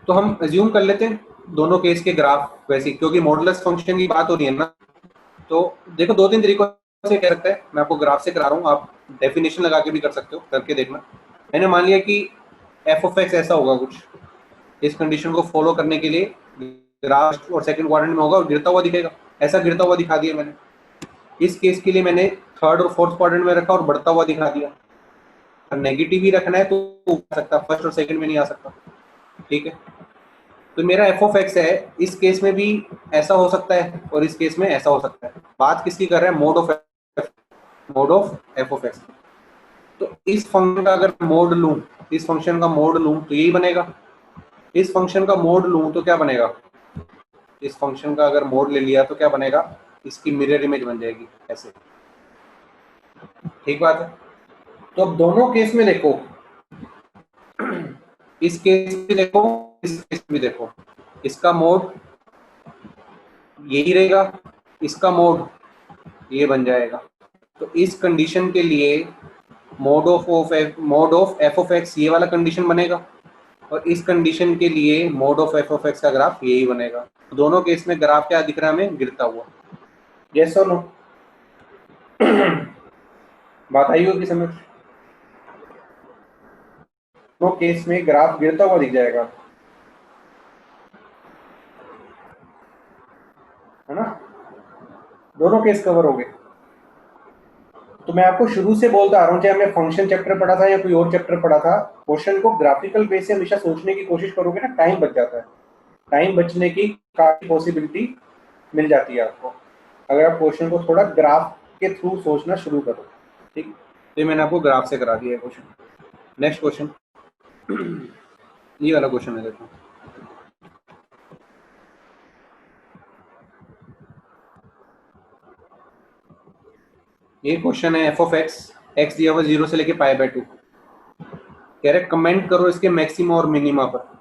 तो हम अज्यूम कर लेते हैं दोनों केस के ग्राफ वैसे, क्योंकि मॉडुलस फंक्शन की बात हो रही है ना। तो देखो दो तीन तरीकों से कह सकता है, मैं आपको ग्राफ से करा रहा हूँ, आप डेफिनेशन लगा के भी कर सकते हो, करके देखना। मैंने मान लिया कि एफ ऑफ एक्स ऐसा होगा कुछ, इस कंडीशन को फॉलो करने के लिए ग्राफ और सेकंड क्वाड्रेंट में होगा और गिरता हुआ दिखेगा, ऐसा गिरता हुआ दिखा दिया मैंने। इस केस के लिए मैंने थर्ड और फोर्थ क्वाड्रेंट में रखा और बढ़ता हुआ दिखा दिया। और नेगेटिव ही रखना है तो आ सकता, फर्स्ट और सेकंड में नहीं आ सकता। ठीक है, तो मेरा एफ ऑफ एक्स है, इस केस में भी ऐसा हो सकता है और इस केस में ऐसा हो सकता है। बात किसकी कर रहे हैं? Mode of F of x. तो इस फंक्शन का अगर मोड लूं, इस फंक्शन का मोड लूं तो यही बनेगा। इस फंक्शन का मोड लूं तो क्या बनेगा? इस फंक्शन का अगर मोड ले लिया तो क्या बनेगा? इसकी मिरर इमेज बन जाएगी ऐसे। ठीक बात है। तो अब दोनों केस में देखो, इस केस में देखो, इस केस में देखो, इसका मोड यही रहेगा, इसका मोड ये बन जाएगा। तो इस कंडीशन के लिए mode of F of x ये वाला कंडीशन बनेगा, और इस कंडीशन के लिए mode of F of x का ग्राफ यही बनेगा। दोनों केस में ग्राफ क्या दिख रहा है हमें? गिरता हुआ। यस और नो? बात आई होगी समझ? दोनों केस में ग्राफ गिरता हुआ दिख जाएगा, है ना? दोनों केस कवर हो गए। तो मैं आपको शुरू से बोलता आ रहा हूँ, चाहे हमने फंक्शन चैप्टर पढ़ा था या कोई और चैप्टर पढ़ा था, क्वेश्चन को ग्राफिकल बेस से हमेशा सोचने की कोशिश करोगे ना, टाइम बच जाता है। टाइम बचने की काफी पॉसिबिलिटी मिल जाती है आपको अगर आप क्वेश्चन को थोड़ा ग्राफ के थ्रू सोचना शुरू करो। ठीक, तो मैंने आपको ग्राफ से करा दिया है क्वेश्चन। नेक्स्ट क्वेश्चन, ये वाला क्वेश्चन है देखो। ये क्वेश्चन है एफ ऑफ एक्स, एक्स दिया हुआ 0 से लेके π/2। कह रहे कमेंट करो इसके मैक्सिमा और मिनिमा पर।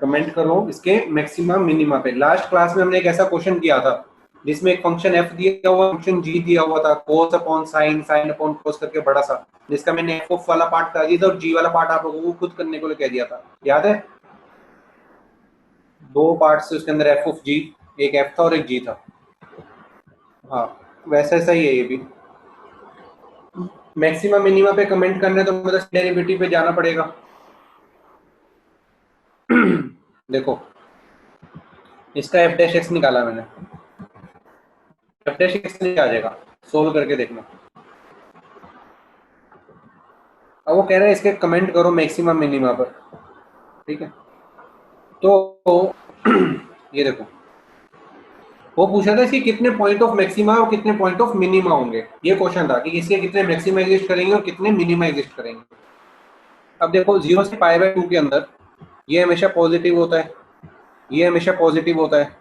कमेंट करो इसके मैक्सिमा मिनिमा पे। लास्ट क्लास में हमने एक ऐसा क्वेश्चन किया था जिसमें एक फंक्शन एफ दिया हुआ, फंक्शन जी दिया हुआ था, कोस अपॉन साइन, साइन अपॉन कोस करके बड़ा सा, जिसका मैंने एफ ऑफ वाला पार्ट कर दिया था और जी वाला पार्ट आप लोगों को खुद करने को कह दिया था, याद है? दो पार्ट से उसके अंदर एफ ऑफ जी, एक एफ था और एक जी था। हाँ, वैसा ऐसा ही है ये भी। मैक्सिमा मिनिमा पे कमेंट करना है तो मतलब डेरिवेटिव पे जाना पड़ेगा। देखो इसका एफ डैश एक्स निकाला मैंने, एफ डैश एक्स नहीं आ जाएगा, सोल्व करके देखना। अब वो कह रहे हैं इसके कमेंट करो मैक्सिमम मिनिमा पर, ठीक है। तो ये देखो, वो पूछा था इसके कितने पॉइंट ऑफ मैक्सिमा और कितने पॉइंट ऑफ मिनिमा होंगे, ये क्वेश्चन था कि इसके कितने मैक्सिमा एग्जिस्ट करेंगे और कितने मिनिमा एग्जिस्ट करेंगे। अब देखो 0 से π/2 के अंदर ये हमेशा पॉजिटिव होता है, ये हमेशा पॉजिटिव होता है,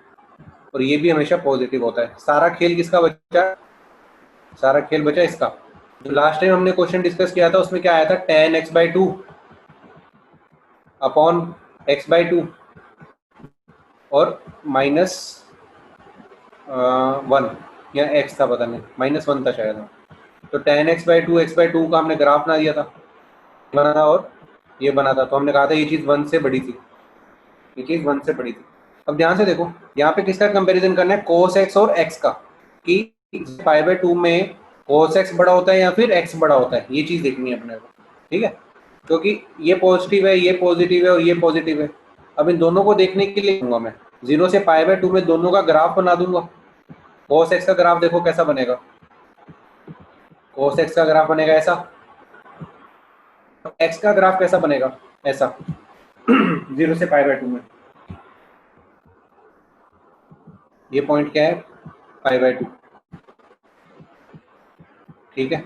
और ये भी हमेशा पॉजिटिव होता है। सारा खेल किसका बचा? सारा खेल बचा इसका। जो लास्ट टाइम हमने क्वेश्चन डिस्कस किया था उसमें क्या आया था, tan x/2 अपॉन x/2 और -1 या x था, पता नहीं, -1 था शायद। तो tan x/2 का हमने ग्राफ बना दिया था, बना था, और ये बना था। तो हमने कहा था ये चीज़ 1 से बड़ी थी, ये चीज़ 1 से बड़ी थी। अब ध्यान से देखो, यहाँ पे किसका कंपैरिजन करना है, cos x और x का, कि π/2 में cos x बड़ा होता है या फिर x बड़ा होता है, ये चीज़ देखनी है अपने को, ठीक है। क्योंकि ये पॉजिटिव है, ये पॉजिटिव है और ये पॉजिटिव है। अब इन दोनों को देखने के लिए दूंगा मैं 0 से π/2 में दोनों का ग्राफ बना दूंगा। cos x का ग्राफ देखो कैसा बनेगा, cos x का ग्राफ बनेगा ऐसा, x का ग्राफ कैसा बनेगा, ऐसा 0 से π/2 में। ये पॉइंट क्या है, π/2, ठीक है।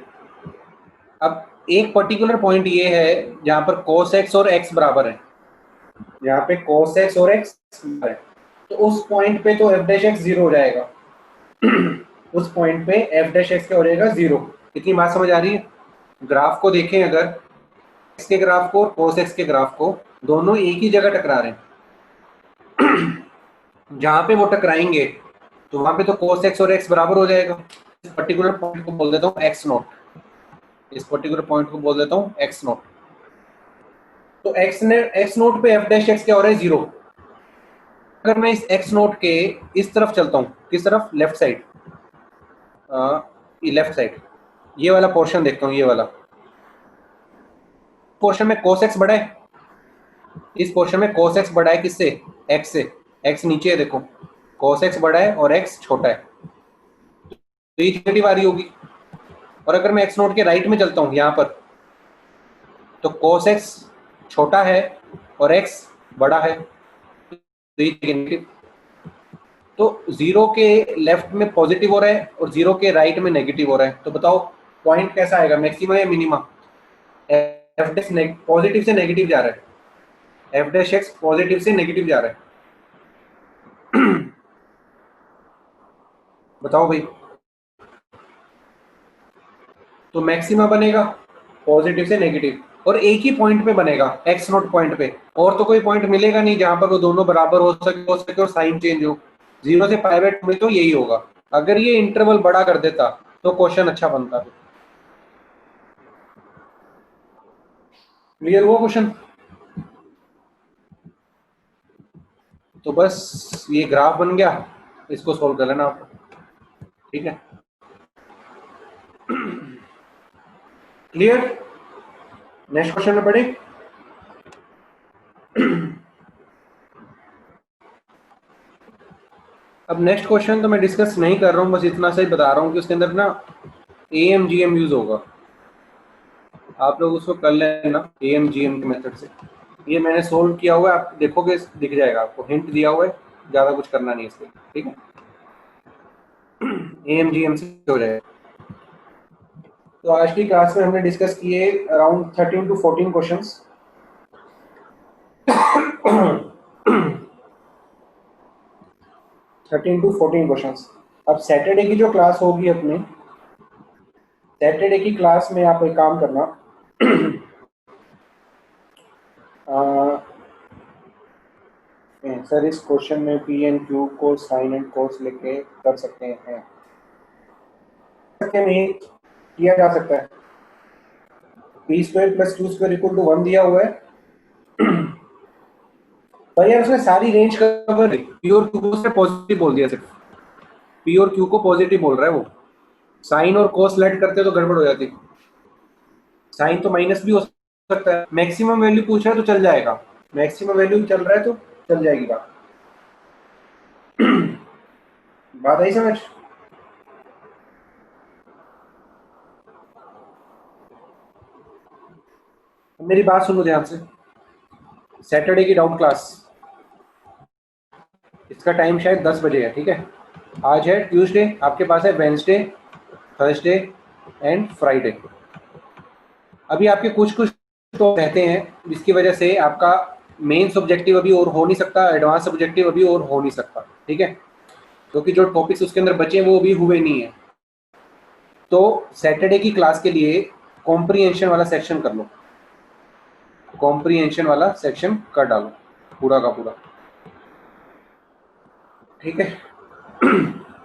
अब एक पर्टिकुलर पॉइंट ये है जहां पर cos x और x बराबर है, यहाँ पे cos x और x बराबर है, तो उस पॉइंट पे तो f डैश x 0 हो जाएगा। उस पॉइंट पे f डैश x क्या हो जाएगा, 0। इतनी बात समझ आ रही है? ग्राफ को देखें अगर, x के ग्राफ को और cos x के ग्राफ को, दोनों एक ही जगह टकरा रहे हैं। जहां पे वो टकराएंगे तो वहां पे तो cos x और x बराबर हो जाएगा। इस पर्टिकुलर पॉइंट को बोल देता हूँ x0, इस पर्टिकुलर पॉइंट को बोल देता हूँ x0। तो x0 पे f डैश x क्या हो रहा है, 0। अगर मैं इस x0 के इस तरफ चलता हूँ, किस तरफ, लेफ्ट साइड, ये लेफ्ट साइड, ये वाला पोर्शन देखता हूँ, ये वाला पोर्शन में cos x बड़ा है, इस पोर्शन में cos x बड़ा है किससे, x से। x नीचे है देखो, cos x बड़ा है और x छोटा है, तो ये नेगेटिव आ रही होगी। और अगर मैं x0 के राइट में चलता हूँ यहाँ पर, तो cos x छोटा है और x बड़ा है, तो ये नेगेटिव। तो 0 के लेफ्ट में पॉजिटिव हो रहा है और 0 के राइट में नेगेटिव हो रहा है, तो बताओ पॉइंट कैसा आएगा, मैक्सिमा या मिनिमा? एफ डैश पॉजिटिव से नेगेटिव जा रहा है, एफ डैश एक्स पॉजिटिव से नेगेटिव जा रहा है। बताओ भाई, तो मैक्सिमा बनेगा पॉजिटिव से नेगेटिव, और एक ही पॉइंट पे बनेगा, x0 पॉइंट पे, और तो कोई पॉइंट मिलेगा नहीं जहां पर वो दोनों बराबर हो सके और साइन चेंज हो। 0 से π/2 में तो यही होगा। अगर ये इंटरवल बड़ा कर देता तो क्वेश्चन अच्छा बनता। क्लियर हुआ क्वेश्चन? तो बस ये ग्राफ बन गया, इसको सोल्व कर लेना आप, ठीक है। क्लियर? नेक्स्ट क्वेश्चन में पढ़े। अब नेक्स्ट क्वेश्चन तो मैं डिस्कस नहीं कर रहा हूँ, बस इतना सा ही बता रहा हूँ कि उसके अंदर ना AMGM यूज होगा। आप लोग उसको कर लेना AMGM के मेथड से। ये मैंने सोल्व किया हुआ है, आप देखोगे दिख जाएगा, आपको हिंट दिया हुआ है, ज़्यादा कुछ करना नहीं इसके, ठीक है। AMGM से हो जाएगा। तो आज की क्लास में हमने डिस्कस किए around 13 to 14 questions. 13 to 14 questions. अब सैटरडे की जो क्लास होगी अपने, सैटरडे की क्लास में आप एक काम करना, सर इस क्वेश्चन में पी एंड क्यू को साइन एंड कोस लेके कर सकते हैं, नहीं किया जा सकता है। P square plus Q square equal to 1 दिया हुआ है, पर यार उसने सारी रेंज कवर, पी और क्यू को पॉजिटिव बोल दिया, सिर्फ पी और क्यू को पॉजिटिव बोल रहा है वो। साइन और कोस लेट करते तो गड़बड़ हो जाती, साइन तो माइनस भी हो सकता है। मैक्सिमम वैल्यू पूछ रहा है तो चल जाएगा, मैक्सिमम वैल्यू चल रहा है तो चल जाएगी बात। बात आई समझ? मेरी बात सुनो ध्यान से। सैटरडे की डाउट क्लास, इसका टाइम शायद 10 बजे है, ठीक है। आज है ट्यूसडे, आपके पास है वेंसडे, थर्सडे एंड फ्राइडे। अभी आपके कुछ कुछ तो रहते हैं जिसकी वजह से आपका मेन सब्जेक्टिव अभी और हो नहीं सकता, एडवांस सब्जेक्टिव अभी और हो नहीं सकता, ठीक है, क्योंकि जो टॉपिक्स उसके अंदर बचे हैं वो अभी हुए नहीं है। तो सैटरडे की क्लास के लिए कॉम्प्रीहेंशन वाला सेक्शन कर लो, कॉम्प्रीहेंशन वाला सेक्शन कर डालो पूरा का पूरा, ठीक है।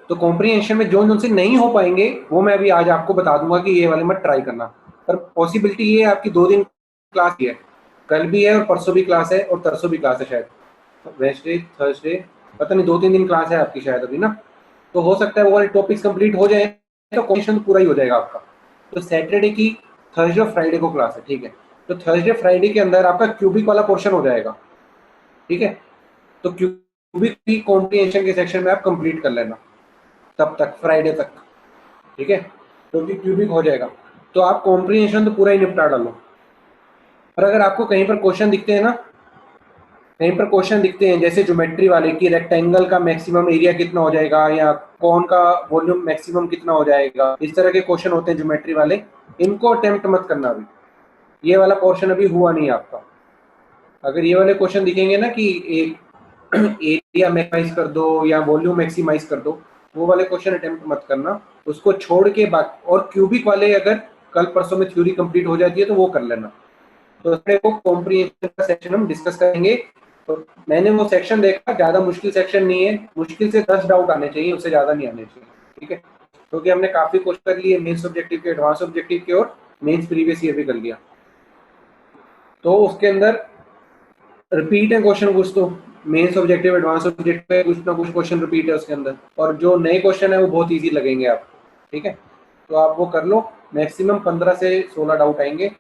तो कॉम्प्रीहेंशन में जो उनसे नहीं हो पाएंगे वो मैं अभी आज आपको बता दूंगा कि ये वाले मत ट्राई करना, पर पॉसिबिलिटी ये है आपकी 2 दिन क्लास की है, कल भी है और परसों भी क्लास है और तरसों भी क्लास है शायद, वेंसडे थर्सडे, पता नहीं 2-3 दिन क्लास है आपकी शायद अभी ना। तो हो सकता है वो वाले टॉपिक्स कंप्लीट हो जाए तो कॉम्प्रीहेंशन पूरा ही हो जाएगा आपका। तो सैटरडे की थर्सडे और फ्राइडे को क्लास है, ठीक है। तो थर्सडे फ्राइडे के अंदर आपका क्यूबिक वाला पोर्शन हो जाएगा, ठीक है। तो क्यूबिक की कॉम्प्रीहेंशन के सेक्शन में आप कंप्लीट कर लेना तब तक, फ्राइडे तक, ठीक है। तो क्यूबिक हो जाएगा तो आप कॉम्प्रीहेंशन तो पूरा ही निपटा डालो। और अगर आपको कहीं पर क्वेश्चन दिखते हैं ना, कहीं पर क्वेश्चन दिखते हैं जैसे ज्योमेट्री वाले कि रेक्टेंगल का मैक्सिमम एरिया कितना हो जाएगा या कौन का वॉल्यूम मैक्सिमम कितना हो जाएगा, इस तरह के क्वेश्चन होते हैं ज्योमेट्री वाले, इनको अटेम्प्ट मत करना अभी, ये वाला पोर्शन अभी हुआ नहीं आपका। अगर ये वाले क्वेश्चन दिखेंगे ना कि एक एरिया मैक्सिमाइज कर दो या वॉल्यूम मैक्सिमाइज कर दो, वो वाले क्वेश्चन अटेम्प्ट मत करना, उसको छोड़ के बाकी और क्यूबिक वाले अगर कल परसों में थ्योरी कंप्लीट हो जाती है तो वो कर लेना। तो को कॉम्प्रिहेंशन का सेक्शन हम डिस्कस करेंगे। तो मैंने वो सेक्शन देखा, ज्यादा मुश्किल सेक्शन नहीं है, मुश्किल से 10 डाउट आने चाहिए, उससे ज्यादा नहीं आने चाहिए, ठीक है। क्योंकि हमने काफी क्वेश्चन कर लिए मेंस ऑब्जेक्टिव के, एडवांस ऑब्जेक्टिव के और मेंस प्रीवियस ईयर भी कर लिया। तो उसके अंदर रिपीट है क्वेश्चन कुछ, तो मेंस ऑब्जेक्टिव एडवांस ऑब्जेक्टिव पे कुछ ना कुछ क्वेश्चन रिपीट है उसके अंदर, और जो नए क्वेश्चन है वो बहुत इजी लगेंगे आपको, ठीक है। तो आप वो कर लो, मैक्सिमम 15 से 16 डाउट आएंगे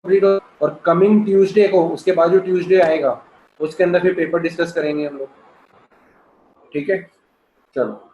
और कमिंग ट्यूसडे को, उसके बाद जो ट्यूसडे आएगा उसके अंदर फिर पेपर डिस्कस करेंगे हम लोग, ठीक है। चलो।